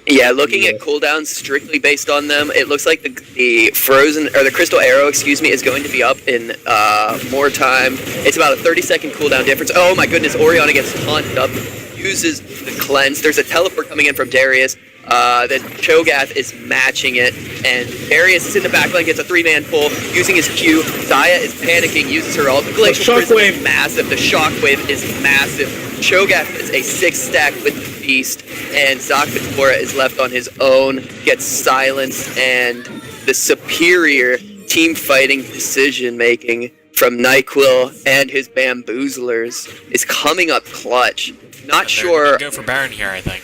Yeah, looking at cooldowns strictly based on them, it looks like the frozen or the crystal arrow, is going to be up in more time. It's about a 30-second cooldown difference. Oh my goodness, Orianna gets taunted up, uses the cleanse. There's a teleport coming in from Darius. The Cho'Gath is matching it, and Darius is in the backline, gets a 3-man pull, using his Q. Xayah is panicking, uses her ult. The Glacial Prison is massive. The Shockwave is massive. Cho'Gath is a 6-stack with the Beast, and Zakatora is left on his own, gets silenced, and the superior team-fighting decision-making from NyQuil and his Bamboozlers is coming up clutch. Not sure. Go for Baron here, I think.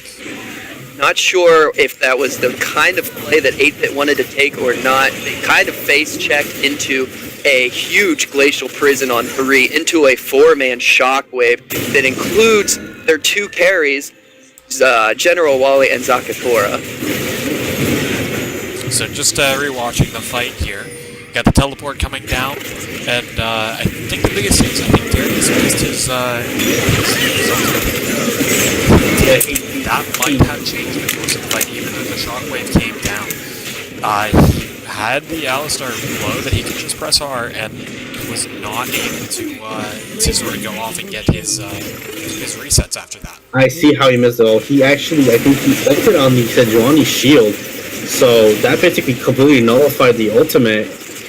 Not sure if that was the kind of play that 8-Bit wanted to take or not. They kind of face-checked into a huge Glacial Prison on 3, into a 4-man Shockwave that includes their 2 carries, General Wally and Zakatora. So just rewatching the fight here. Got the teleport coming down, and I think the biggest thing is I think Darius missed his that might have changed the course of the fight, even though the shockwave came down. He had the Alistar blow that he could just press R, and was not able to sort of go off and get his resets after that. I see how he missed it all. He actually, I think he ulted on the Sejuani shield, so that basically completely nullified the ultimate,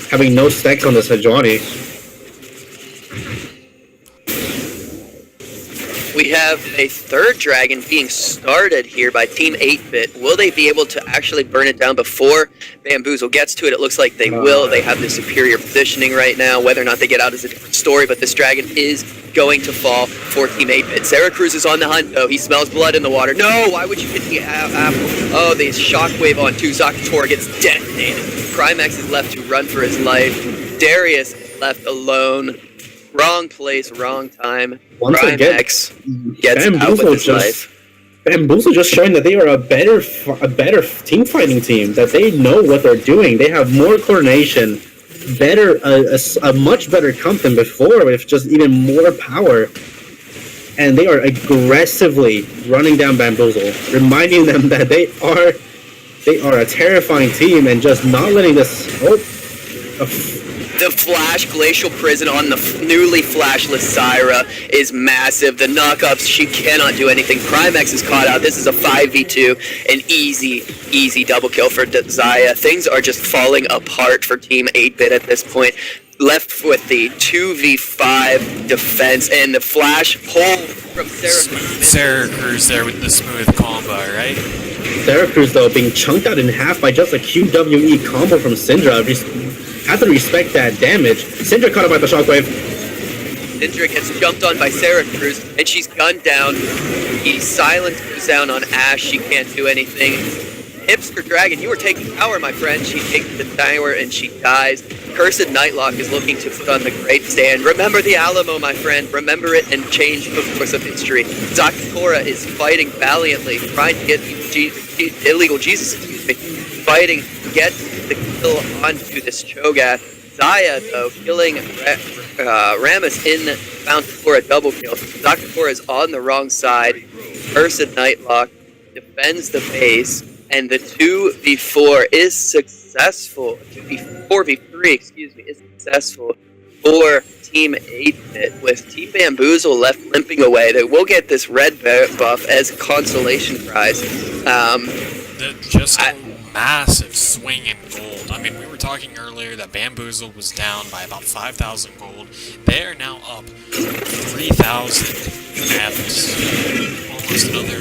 having no stacks on the Sejuani. We have a third dragon being started here by Team 8-Bit. Will they be able to actually burn it down before Bamboozle gets to it? It looks like they will. They have the superior positioning right now. Whether or not they get out is a different story, but this dragon is going to fall for Team 8-Bit. Sarah Cruz is on the hunt, though. He smells blood in the water. No, why would you hit the apple? Oh, the shockwave on 2. Zakatora gets detonated. Primax is left to run for his life. Darius is left alone. Wrong place, wrong time. Once again, gets out with his life. Bamboozle just showing that they are a better team fighting team. That they know what they're doing. They have more coordination, a much better comp than before, with just even more power. And they are aggressively running down Bamboozle, reminding them that they are a terrifying team, and just not letting this. The Flash Glacial Prison on the newly flashless Zyra is massive. The knockups, she cannot do anything. Primax is caught out. This is a 5v2, an easy double kill for Zaya. Things are just falling apart for Team 8-Bit at this point. Left with the 2v5 defense, and the flash pull from Sarah Cruz there with the smooth combo, right? Sarah Cruz, though, being chunked out in half by just a QWE combo from Syndra. Have to respect that damage. Syndra caught up by the shockwave. Syndra gets jumped on by Sarah Cruz, and she's gunned down. The silence goes down on Ash. She can't do anything. Hipster Dragon, you were taking power, my friend. She takes the tower, and she dies. Cursed Nightlock is looking to put on the great stand. Remember the Alamo, my friend. Remember it and change the course of history. Zakatora is fighting valiantly, trying to get illegal Jesus, fighting, get the kill onto this Cho'Gath. Zaya, though, killing Rammus in bound for a double kill. Zakatora is on the wrong side. Cursed Nightlock defends the base, and the 2v4 is successful. 4v3, is successful for Team 8-Bit, with Team Bamboozle left limping away. They will get this red buff as a consolation prize. Just a massive swing in gold. I mean, we were talking earlier that Bamboozle was down by about 5,000 gold. They are now up 3,000 and almost another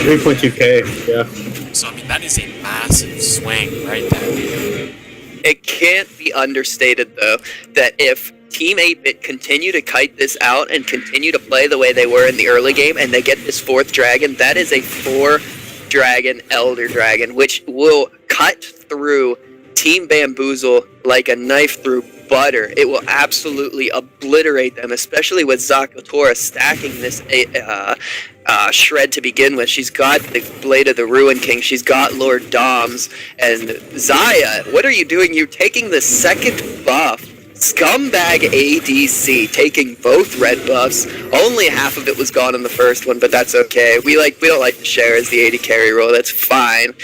3.2k, yeah. So, I mean, that is a massive swing right there. It can't be understated, though, that if Team 8-Bit continue to kite this out and continue to play the way they were in the early game, and they get this 4th dragon, that is a 4-dragon Elder Dragon, which will cut through Team Bamboozle like a knife through butter. It will absolutely obliterate them, especially with Zakatora stacking this shred to begin with. She's got the Blade of the Ruin King. She's got Lord Doms. And Zaya, what are you doing? You're taking the 2nd buff. Scumbag ADC taking both red buffs. Only half of it was gone in the first one, but that's okay. We don't like to share as the AD carry role. That's fine.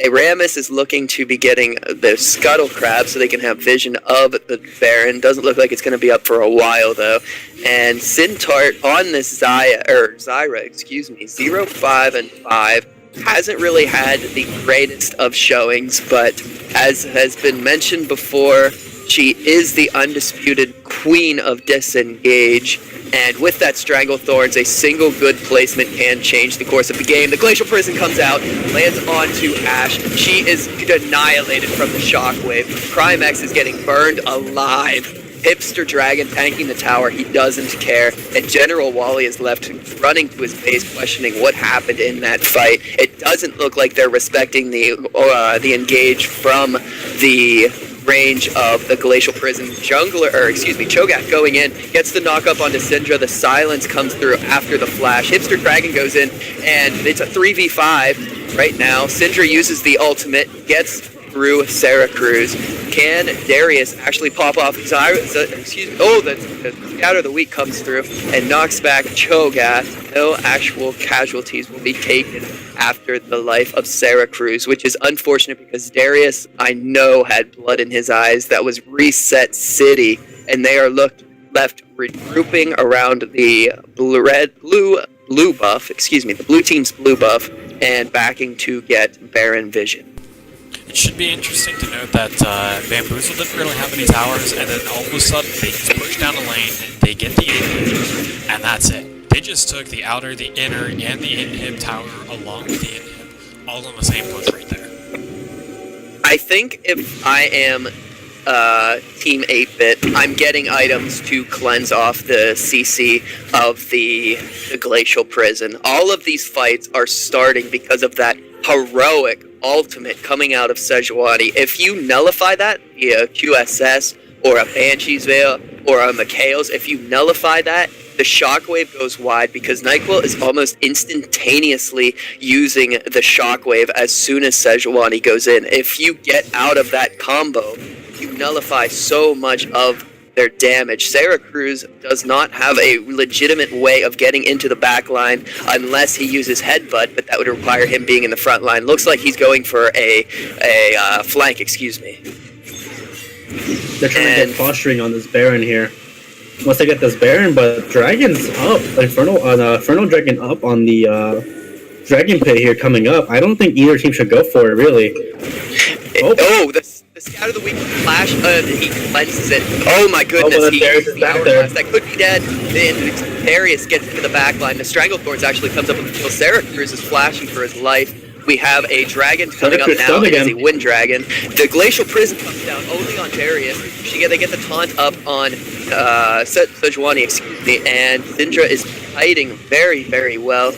Rammus is looking to be getting the Scuttle Crab so they can have vision of the Baron. Doesn't look like it's going to be up for a while, though. And Sintart on this Zyra, 0, 5, and 5. Hasn't really had the greatest of showings, but as has been mentioned before, she is the undisputed queen of disengage, and with that Stranglethorns, a single good placement can change the course of the game. The Glacial Prison comes out, lands onto Ash. She is annihilated from the shockwave. Primax is getting burned alive. Hipster Dragon tanking the tower, he doesn't care, and General Wally is left running to his base, questioning what happened in that fight. It doesn't look like they're respecting the engage from the range of the Glacial Prison. Cho'Gath going in, gets the knock-up onto Syndra. The silence comes through after the flash. Hipster Dragon goes in, and it's a 3v5 right now. Syndra uses the ultimate, gets through Sarah Cruz. Can Darius actually pop off the Scout of the Week comes through and knocks back Cho'Gath. No actual casualties will be taken after the life of Sarah Cruz, which is unfortunate because Darius, I know, had blood in his eyes. That was Reset City, and they are left regrouping around the the blue team's blue buff, and backing to get Baron Vision. It should be interesting to note that Bamboozle didn't really have any towers, and then all of a sudden they just push down the lane, they get the engage, and that's it. They just took the outer, the inner, and the inhib tower along with the inhib, all on the same push right there. I think if I am Team 8-Bit, I'm getting items to cleanse off the CC of the Glacial Prison. All of these fights are starting because of that heroic ultimate coming out of Sejuani. If you nullify that via QSS or a Banshee's Veil or a McHale's, if you nullify that, the shockwave goes wide because NyQuil is almost instantaneously using the shockwave as soon as Sejuani goes in. If you get out of that combo, you nullify so much of their damage. Sarah Cruz does not have a legitimate way of getting into the back line unless he uses headbutt, but that would require him being in the front line. Looks like he's going for a flank, excuse me. They're trying to get posturing on this Baron here. Once they get this Baron, but Dragon's up. Infernal Dragon up on the Dragon Pit here coming up. I don't think either team should go for it, really. The Scout of the Week flash, he cleanses it. Oh my goodness, that could be dead. Then Darius gets into the back line. The Stranglethorns actually comes up with the kill. Sarah Cruz is flashing for his life. We have a dragon coming up now. It is a wind dragon. The Glacial Prison comes down only on Darius. They get the taunt up on Sejuani, excuse me, and Syndra is fighting very, very well.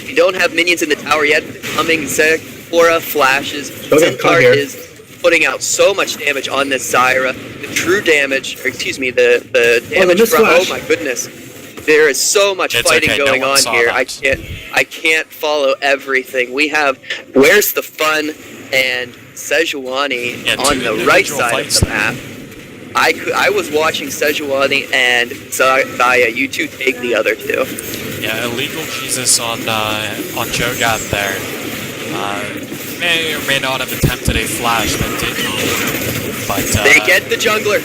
We don't have minions in the tower yet. Coming, Sephora flashes. Centaur is putting out so much damage on this Zyra. The true damage, or excuse me, the damage from, oh my goodness. There is so much fighting going on here. I can't follow everything. We have Where's the Fun and Sejuani on the right side of the map. I was watching Sejuani and Zaya. You two take the other two. Yeah, Illegal Jesus on Cho'Gath there. May or may not have attempted a flash, but did not. But they get the jungler.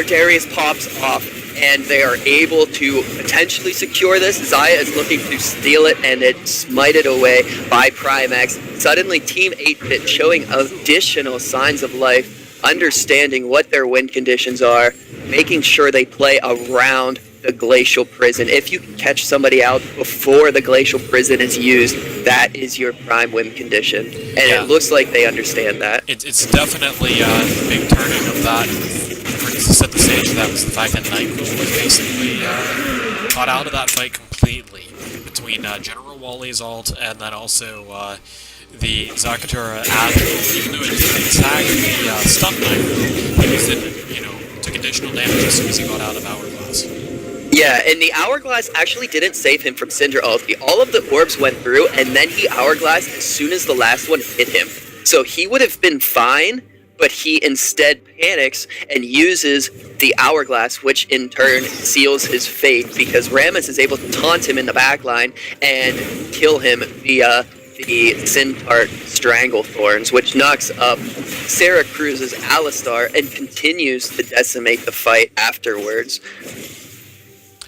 Darius pops off. And they are able to potentially secure this. Zaya is looking to steal it, and it's smited away by Primex. Suddenly, Team 8-Bit showing additional signs of life, understanding what their win conditions are, making sure they play around the Glacial Prison. If you can catch somebody out before the Glacial Prison is used, that is your prime win condition. And it looks like they understand that. It's definitely a big turning of that. To set the stage, that was the fact that NyQuil was basically caught out of that fight completely between General Wally's ult and then also the Zakatura Agile. Even though it didn't attack the stun NyQuil, he just didn't, took additional damage as soon as he got out of Hourglass. Yeah, and the Hourglass actually didn't save him from Syndra ulti. All of the orbs went through, and then he Hourglass as soon as the last one hit him. So he would have been fine, but he instead panics and uses the Hourglass, which in turn seals his fate because Rammus is able to taunt him in the backline and kill him via the Centaur Stranglethorns, which knocks up Sarah Cruz's Alistar and continues to decimate the fight afterwards.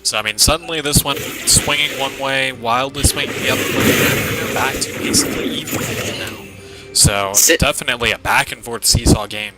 So, I mean, suddenly this one swinging one way, wildly swinging the other way, and we're back to basically even now. So, definitely a back-and-forth seesaw game.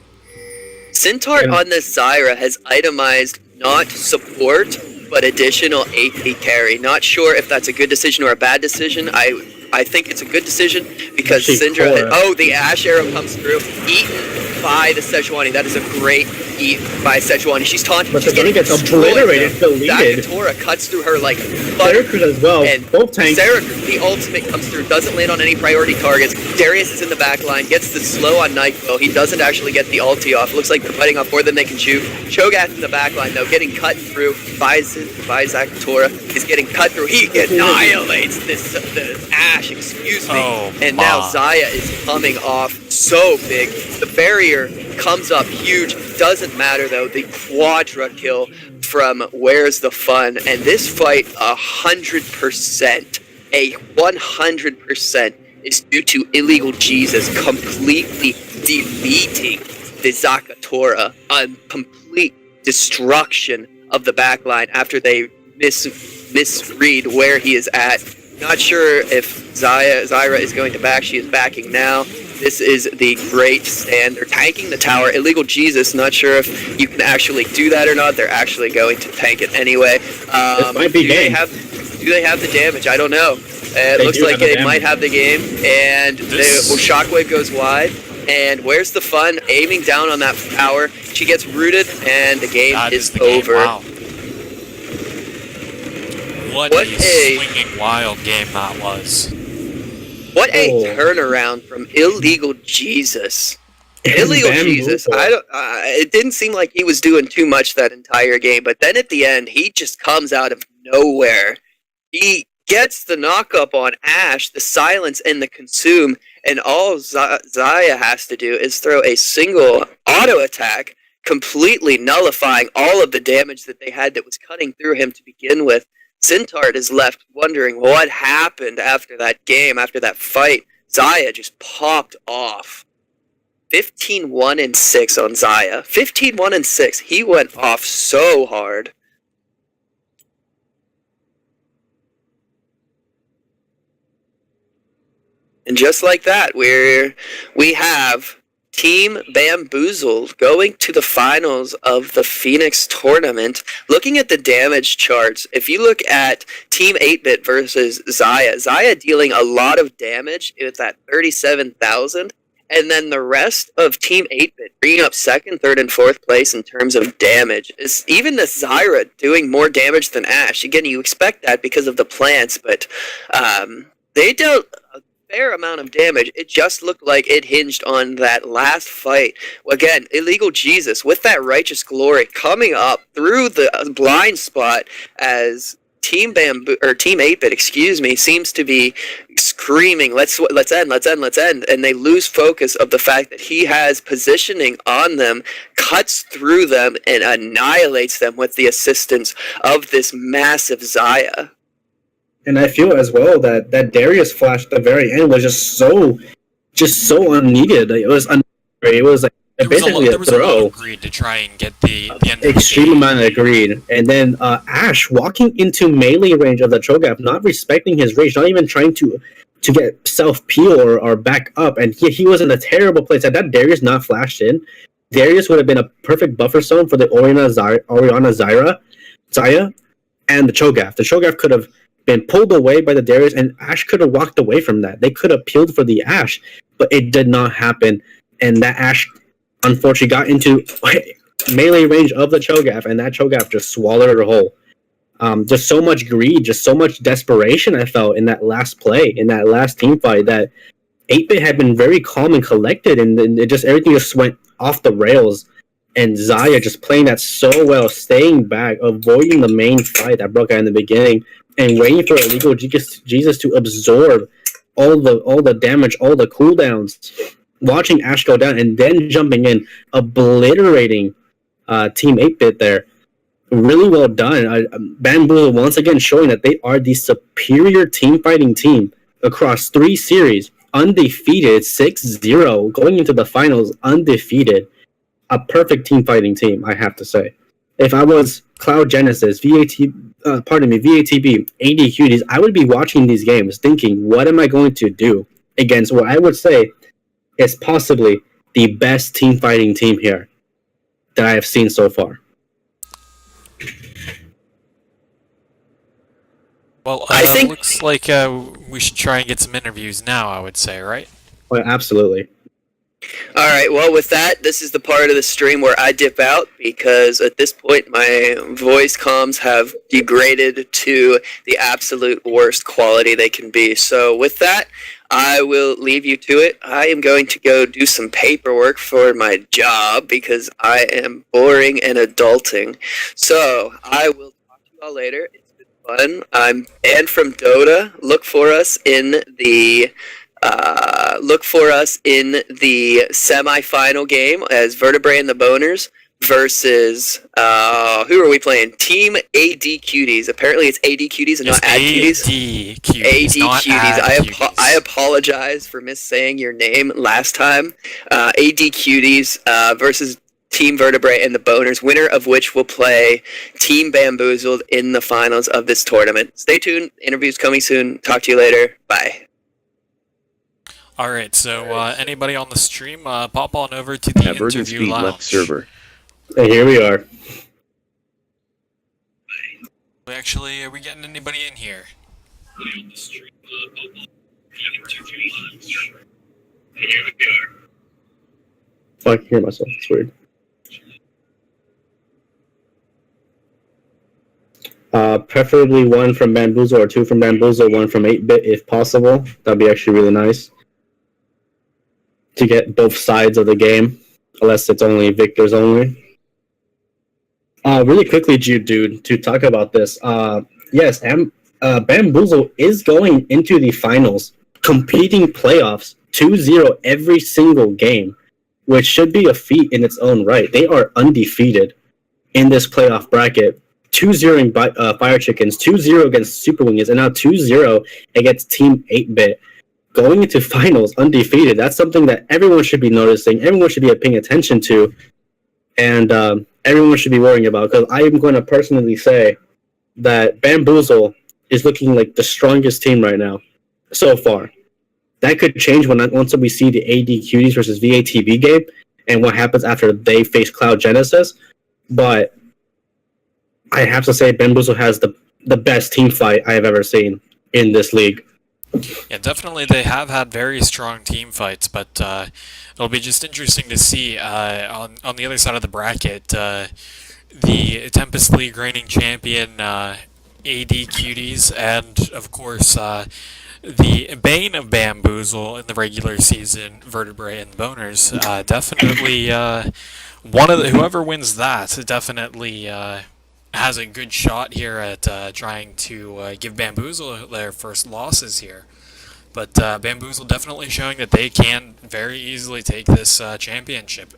Centaur on the Zyra has itemized not support, but additional AP carry. Not sure if that's a good decision or a bad decision. I think it's a good decision because Syndra... Oh, the Ash Arrow comes through. Eaten by the Sejuani. That is a great eat by Sejuani. She's taunted. But Sejuani gets obliterated, deleted. Zakatora cuts through her like butter. Sarah as well. And both tanks. Sarah, the ultimate comes through, doesn't land on any priority targets. Darius is in the back line, gets the slow on NyQuil. He doesn't actually get the ulti off. Looks like they're fighting off more than they can chew. Cho'Gath in the back line, though, getting cut through by Zakatora. Is getting cut through. He annihilates the Ash, excuse me. And now Zaya is coming off so big. The barrier comes up huge. Doesn't matter, though. The quadra kill from Where's the Fun? And this fight, 100%, a 100% is due to Illegal Jesus completely deleting the Zakatora on complete destruction of the backline after they misread where he is at. Not sure if Zyra is going to back. She is backing now. This is the great stand. They're tanking the tower. Illegal Jesus, not sure if you can actually do that or not. They're actually going to tank it anyway. This might be game. Do they have the damage? I don't know. It looks like they might have the game, and Shockwave goes wide. And where's the fun? Aiming down on that power. She gets rooted, and the game is over. Wow. What a swinging wild game that was. What a turnaround from Illegal Jesus. Illegal Jesus. It didn't seem like he was doing too much that entire game, but then at the end, he just comes out of nowhere. He gets the knock-up on Ash, the silence, and the consume, and all Xayah has to do is throw a single auto attack, completely nullifying all of the damage that they had that was cutting through him to begin with. Syntart is left wondering what happened after that game, after that fight. Xayah just popped off. 15-1-6 on Xayah. 15-1-6. He went off so hard. And just like that, we have Team Bamboozle going to the finals of the Phoenix tournament. Looking at the damage charts, if you look at Team 8-Bit versus Xayah dealing a lot of damage with that 37,000, and then the rest of Team 8-Bit bringing up second, third, and fourth place in terms of damage. Even the Zyra doing more damage than Ash. Again, you expect that because of the plants, but they dealt a fair amount of damage. It just looked like it hinged on that last fight. Again, Illegal Jesus with that Righteous Glory coming up through the blind spot as Team 8-Bit, seems to be screaming, let's end, and they lose focus of the fact that he has positioning on them, cuts through them, and annihilates them with the assistance of this massive Xayah. And I feel as well that Darius flash at the very end was just so unneeded. It was like basically a throw. Agreed to try and get the end. Extreme amount of agreed. And then Ash walking into melee range of the Cho'Gath, not respecting his range, not even trying to get self peel or back up, and he was in a terrible place. Had that Darius not flashed in, Darius would have been a perfect buffer zone for the Oriana Xayah, and the Cho'Gath. The Cho'Gath could have been pulled away by the Darius, and Ash could have walked away from that. They could have peeled for the Ash, but it did not happen. And that Ash, unfortunately, got into melee range of the Cho'Gath, and that Cho'Gath just swallowed her whole. Just so much greed, just so much desperation I felt in that last play, in that last team fight, that 8-Bit had been very calm and collected, and everything just went off the rails. And Xayah just playing that so well, staying back, avoiding the main fight that broke out in the beginning, and waiting for Illegal Jesus to absorb all the damage, all the cooldowns, watching Ash go down, and then jumping in, obliterating Team 8-Bit there. Really well done. Bamboozle once again showing that they are the superior team fighting team across 3 series, undefeated, 6-0, going into the finals undefeated. A perfect team fighting team, I have to say. If I was Cloud Genesis, VATB, AD Cuties, I would be watching these games thinking, what am I going to do against what I would say is possibly the best team fighting team here that I have seen so far. Well, I think looks like we should try and get some interviews now, I would say, right? Well, absolutely. All right, well, with that, this is the part of the stream where I dip out because at this point my voice comms have degraded to the absolute worst quality they can be. So with that, I will leave you to it. I am going to go do some paperwork for my job because I am boring and adulting. So I will talk to you all later. It's been fun. I'm Ann from Dota. Look for us in the semi-final game as Vertebrae and the Boners versus who are we playing? Team AD Cuties. Apparently it's AD Cuties and not Ad Cuties. AD Cuties. I apologize for missaying your name last time. AD Cuties versus Team Vertebrae and the Boners, winner of which will play Team Bamboozled in the finals of this tournament. Stay tuned. Interviews coming soon. Talk to you later. Bye. Alright, so anybody on the stream, pop on over to the interview lounge. Left server. And here we are. Actually, are we getting anybody in here? Oh, I can hear myself. It's weird. Preferably one from Bamboozle or two from Bamboozle, one from 8-bit if possible. That'd be actually really nice to get both sides of the game, unless it's only victors only. Really quickly, Jude, dude, to talk about this. Yes, Bamboozle is going into the finals, competing playoffs 2-0 every single game, which should be a feat in its own right. They are undefeated in this playoff bracket. 2-0 Fire Chickens, 2-0 against Super Wingers, and now 2-0 against Team 8-Bit. Going into finals undefeated, that's something that everyone should be noticing, everyone should be paying attention to, and everyone should be worrying about, because I am going to personally say that Bamboozle is looking like the strongest team right now, so far. That could change once we see the AD Cuties versus VATV game, and what happens after they face Cloud Genesis, but I have to say Bamboozle has the best team fight I have ever seen in this league. Yeah, definitely they have had very strong team fights, but it'll be just interesting to see on the other side of the bracket, the Tempest League reigning champion AD Cuties, and of course the bane of Bamboozle in the regular season, Vertebrae and Boners. Definitely one of whoever wins that definitely has a good shot here at trying to give Bamboozle their first losses here. But Bamboozle definitely showing that they can very easily take this championship,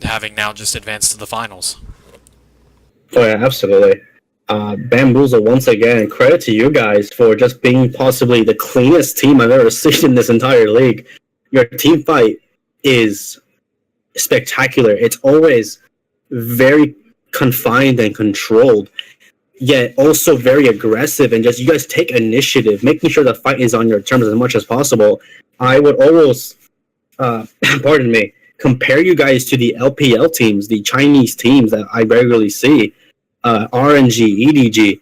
having now just advanced to the finals. Oh yeah, absolutely. Bamboozle, once again, credit to you guys for just being possibly the cleanest team I've ever seen in this entire league. Your team fight is spectacular. It's always very confined and controlled, yet also very aggressive, and just you guys take initiative, making sure the fight is on your terms as much as possible. I would almost, pardon me, compare you guys to the LPL teams, the Chinese teams that I regularly see, RNG, EDG.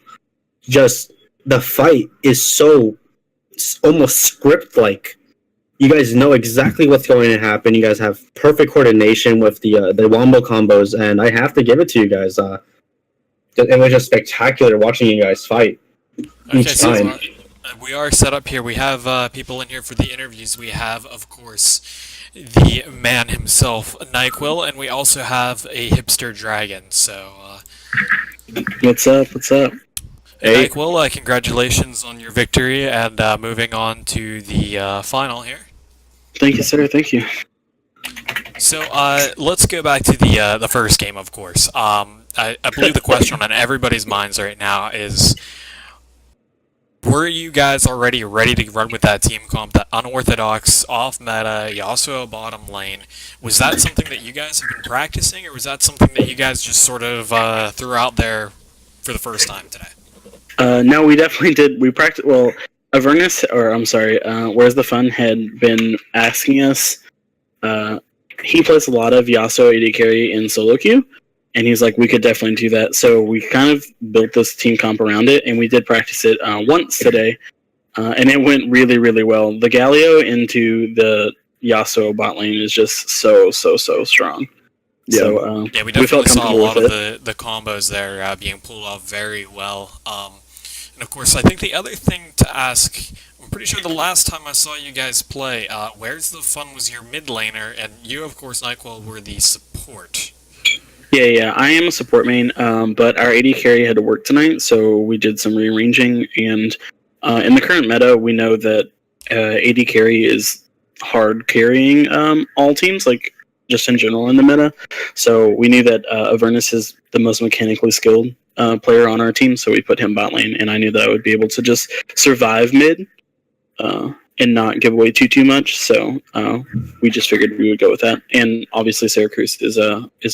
Just the fight is so almost script-like. You guys know exactly what's going to happen. You guys have perfect coordination with the wombo combos, and I have to give it to you guys. It was just spectacular watching you guys fight each time. We are set up here. We have people in here for the interviews. We have, of course, the man himself, xNyquill, and we also have a Hipster Dragon. So, what's up? What's up? Hey. xNyquill, congratulations on your victory, and moving on to the final here. Thank you, sir. Thank you. So let's go back to the first game, of course. I believe the question on everybody's minds right now is, were you guys already ready to run with that team comp, that unorthodox, off-meta, Yasuo bottom lane? Was that something that you guys have been practicing, or was that something that you guys just sort of threw out there for the first time today? No, we definitely did. We practiced. Well, Avernus, or I'm sorry, Where's the Fun had been asking us. He plays a lot of Yasuo AD carry in solo queue, and he's like, we could definitely do that. So we kind of built this team comp around it, and we did practice it once today, and it went really, really well. The Galio into the Yasuo bot lane is just so strong. Yeah. So, yeah, we definitely saw a lot of the combos there being pulled off very well. And of course, I think the other thing to ask, I'm pretty sure the last time I saw you guys play, Where's the Fun was your mid laner, and you, of course, xNyquill, were the support. Yeah, I am a support main, but our AD carry had to work tonight, so we did some rearranging, and in the current meta, we know that AD carry is hard carrying all teams, like, just in general in the meta, so we knew that Avernus is the most mechanically skilled player on our team, so we put him bot lane, and I knew that I would be able to just survive mid, and not give away too much, so we just figured we would go with that. And obviously Sarah Cruz is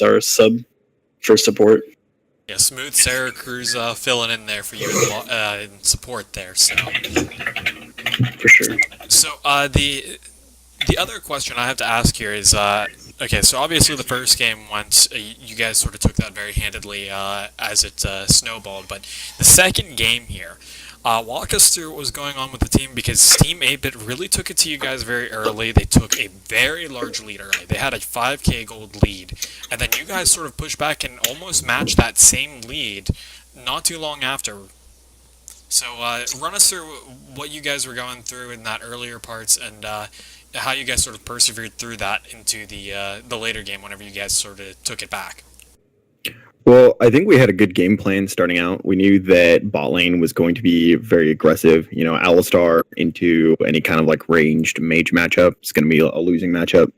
our sub for support. Yeah, smooth Sarah Cruz filling in there for you in support there, so. For sure. So the other question I have to ask here is, Okay, so obviously the first game went, you guys sort of took that very handedly as it snowballed, but the second game here, walk us through what was going on with the team, because Team 8-Bit really took it to you guys very early. They took a very large lead early. They had a 5k gold lead, and then you guys sort of pushed back and almost matched that same lead not too long after. So run us through what you guys were going through in that earlier parts, and how you guys sort of persevered through that into the later game whenever you guys sort of took it back. Well, I think we had a good game plan starting out. We knew that bot lane was going to be very aggressive. You know, Alistar into any kind of like ranged mage matchup is going to be a losing matchup.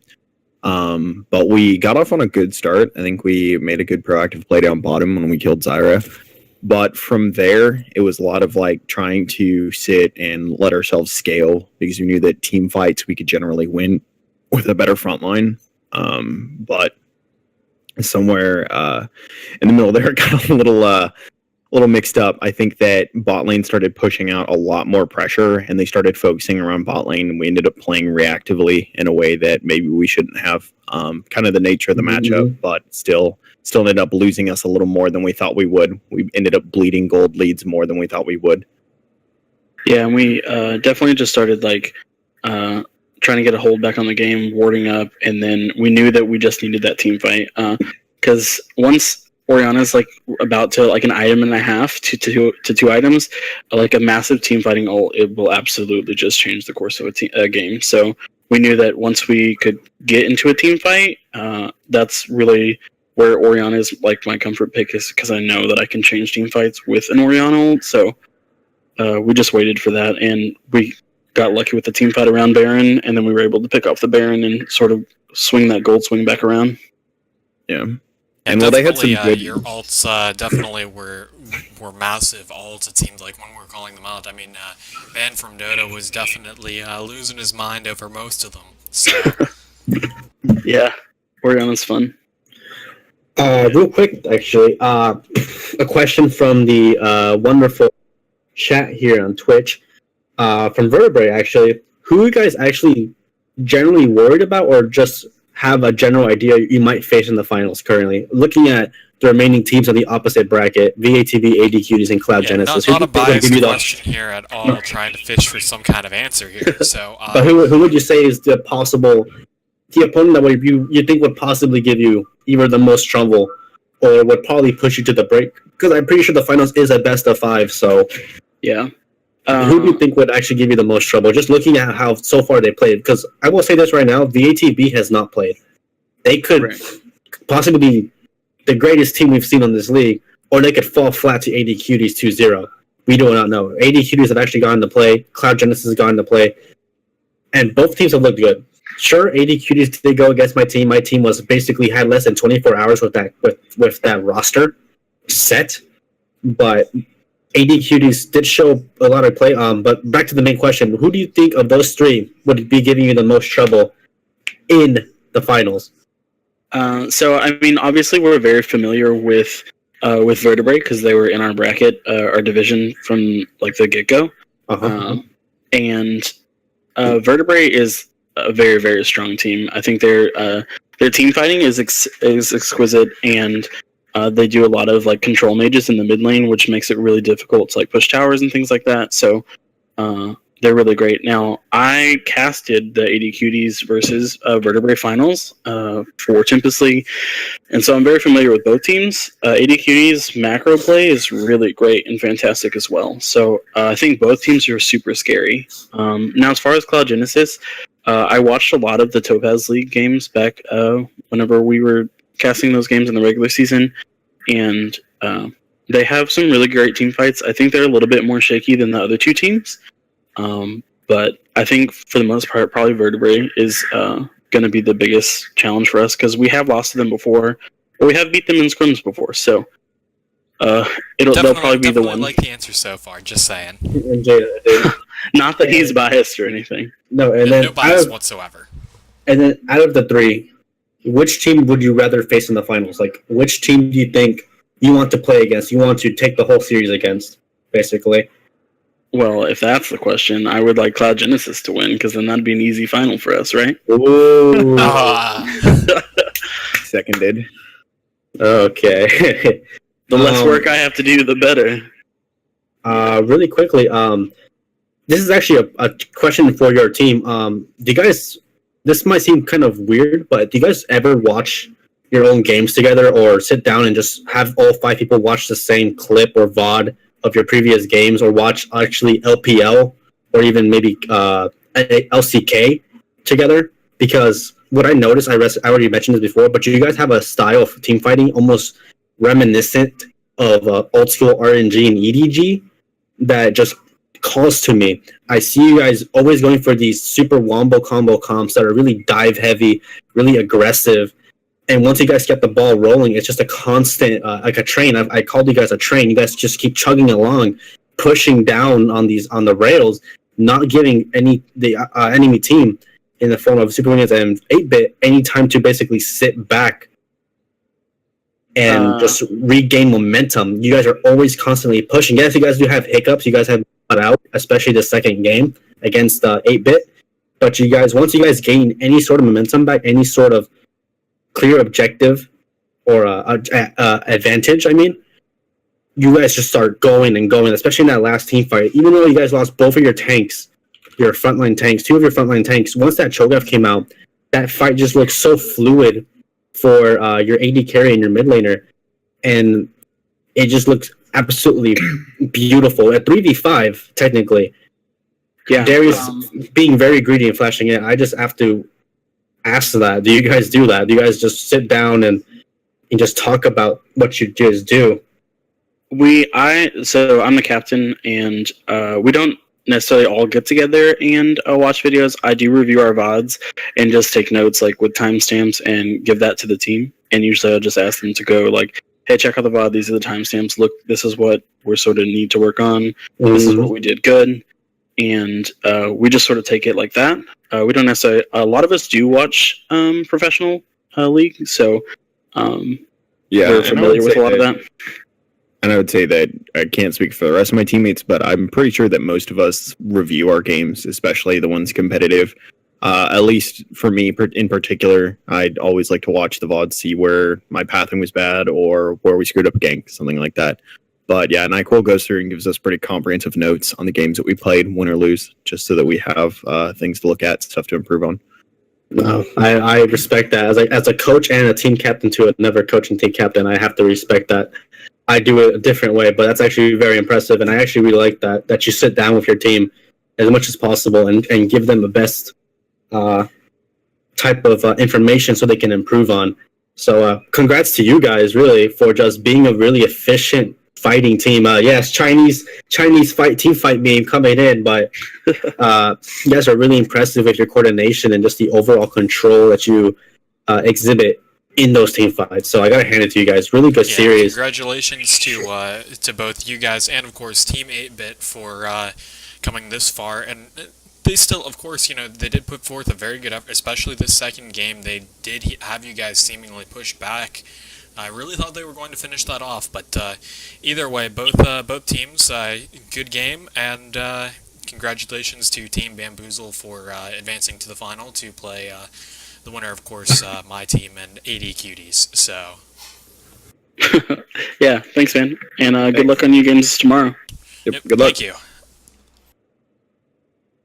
But we got off on a good start. I think we made a good proactive play down bottom when we killed Zyra. But from there, it was a lot of like trying to sit and let ourselves scale because we knew that team fights we could generally win with a better front line. But somewhere in the middle there, it got a little mixed up. I think that bot lane started pushing out a lot more pressure, and they started focusing around bot lane, and we ended up playing reactively in a way that maybe we shouldn't have. Kind of the nature of the matchup, but still ended up losing us a little more than we thought we would. We ended up bleeding gold leads more than we thought we would. Yeah, and we definitely just started like trying to get a hold back on the game, warding up, and then we knew that we just needed that team fight. Because once Orianna's like about to like an item and a half to two items, like a massive team fighting ult, it will absolutely just change the course of a game. So we knew that once we could get into a team fight, that's really where Orianna is like my comfort pick, is because I know that I can change team fights with an Orianna ult. So we just waited for that, and we got lucky with the team fight around Baron, and then we were able to pick off the Baron and sort of swing that gold swing back around. Yeah. And well, they had some good... your ults definitely were massive ults, it seemed like, when we were calling them out. I mean, Ben from Dota was definitely losing his mind over most of them. So yeah, Orianna's fun. Real quick, actually, a question from the wonderful chat here on Twitch, from Vertebrae, actually. Who are you guys actually generally worried about, or just have a general idea you might face in the finals currently? Looking at the remaining teams on the opposite bracket, VATB, AD Cuties, and Cloud Genesis. Not a biased question here at all, trying to fish for some kind of answer here. So, but who would you say is the opponent that you think would possibly give you either the most trouble or would probably push you to the break? Because I'm pretty sure the finals is a best of 5, so yeah. Who do you think would actually give you the most trouble? Just looking at how so far they played, because I will say this right now, VATB has not played. They could possibly be the greatest team we've seen on this league, or they could fall flat to AD Cuties 2-0. We do not know. AD Cuties have actually gone to play. Cloud Genesis has gone to play. And both teams have looked good. Sure, AD Cuties did go against my team. My team was basically had less than 24 hours with that roster set. But AD Cuties did show a lot of play. But back to the main question, who do you think of those three would be giving you the most trouble in the finals? So, I mean, obviously we're very familiar with Vertebrae because they were in our bracket, our division from like the get-go. And Vertebrae is a very, very strong team. I think their team fighting is exquisite, and they do a lot of like control mages in the mid lane, which makes it really difficult to like push towers and things like that. So they're really great. Now, I casted the AD Cuties versus Vertebrae finals for Tempest League, and so I'm very familiar with both teams. AD Cuties macro play is really great and fantastic as well. So I think both teams are super scary. Now, as far as Cloud Genesis, I watched a lot of the Topaz League games back whenever we were casting those games in the regular season, and they have some really great team fights. I think they're a little bit more shaky than the other two teams. But I think for the most part, probably Vertebrae is going to be the biggest challenge for us because we have lost to them before, or we have beat them in scrims before. So they'll probably be the one. I like the answer so far. Just saying. Not that he's biased or anything. No, and no bias whatsoever. And then out of the three, which team would you rather face in the finals? Like, which team do you think you want to play against? You want to take the whole series against, basically. Well, if that's the question, I would like Cloud Genesis to win, because then that'd be an easy final for us, right? Ooh. Seconded. Okay. The less work I have to do, the better. Really quickly, this is actually a question for your team. Do you guys? This might seem kind of weird, but do you guys ever watch your own games together, or sit down and just have all 5 people watch the same clip or VOD of your previous games, or watch actually LPL or even maybe LCK together? Because what I noticed, I already mentioned this before, but you guys have a style of team fighting almost reminiscent of old school RNG and EDG that just calls to me. I see you guys always going for these super wombo combo comps that are really dive heavy, really aggressive. And once you guys get the ball rolling, it's just a constant, like a train. I called you guys a train. You guys just keep chugging along, pushing down on the rails, not giving the enemy team in the form of Super Minions and 8-bit any time to basically sit back and just regain momentum. You guys are always constantly pushing. Yes, you guys do have hiccups. You guys have cut out, especially the second game against 8-bit. But you guys, once you guys gain any sort of momentum back, any sort of clear objective or advantage, I mean, you guys just start going and going, especially in that last team fight. Even though you guys lost both of your tanks, your frontline tanks, 2 of your frontline tanks, once that Cho'Gath came out, that fight just looked so fluid for your AD carry and your mid laner, and it just looks absolutely beautiful. At 3v5, technically, Yeah, Darius being very greedy and flashing in. I just have to ask that. Do you guys do that? Do you guys just sit down and just talk about what you just do? So I'm the captain, and we don't necessarily all get together and watch videos. I do review our VODs and just take notes, like with timestamps, and give that to the team. And usually I'll just ask them to go like, hey, check out the VOD. These are the timestamps. Look, this is what we're sort of need to work on. This is what we did good. And we just sort of take it like that. We don't necessarily, a lot of us do watch professional league. So we're familiar with a lot of that. And I would say that I can't speak for the rest of my teammates, but I'm pretty sure that most of us review our games, especially the ones competitive. At least for me in particular, I'd always like to watch the VOD, see where my pathing was bad or where we screwed up a gank, something like that. But yeah, xNyquill goes through and gives us pretty comprehensive notes on the games that we played, win or lose, just so that we have things to look at, stuff to improve on. No, I respect that. As a coach and a team captain to another coach and team captain, I have to respect that. I do it a different way, but that's actually very impressive, and I actually really like that you sit down with your team as much as possible and give them the best type of information so they can improve on. So congrats to you guys, really, for just being a really efficient fighting team. Yes, Chinese team fight meme coming in, but you guys are really impressive with your coordination and just the overall control that you exhibit in those team fights. So I gotta hand it to you guys. Really good series. Congratulations to both you guys and of course Team 8-bit for coming this far. And they still, of course, they did put forth a very good effort, especially this second game. They did have you guys seemingly pushed back. I really thought they were going to finish that off, but either way, both teams, good game, and congratulations to Team Bamboozle for advancing to the final to play the winner, of course, my team and AD Cuties. So, yeah, thanks, man, and good luck on your games tomorrow. Yep, good luck. Thank you.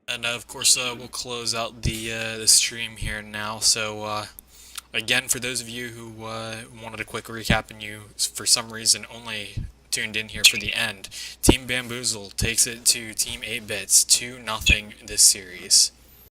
And of course, we'll close out the stream here now. So, again, for those of you who wanted a quick recap and you, for some reason, only tuned in here for the end, Team Bamboozle takes it to Team 8-Bits 2-0 this series.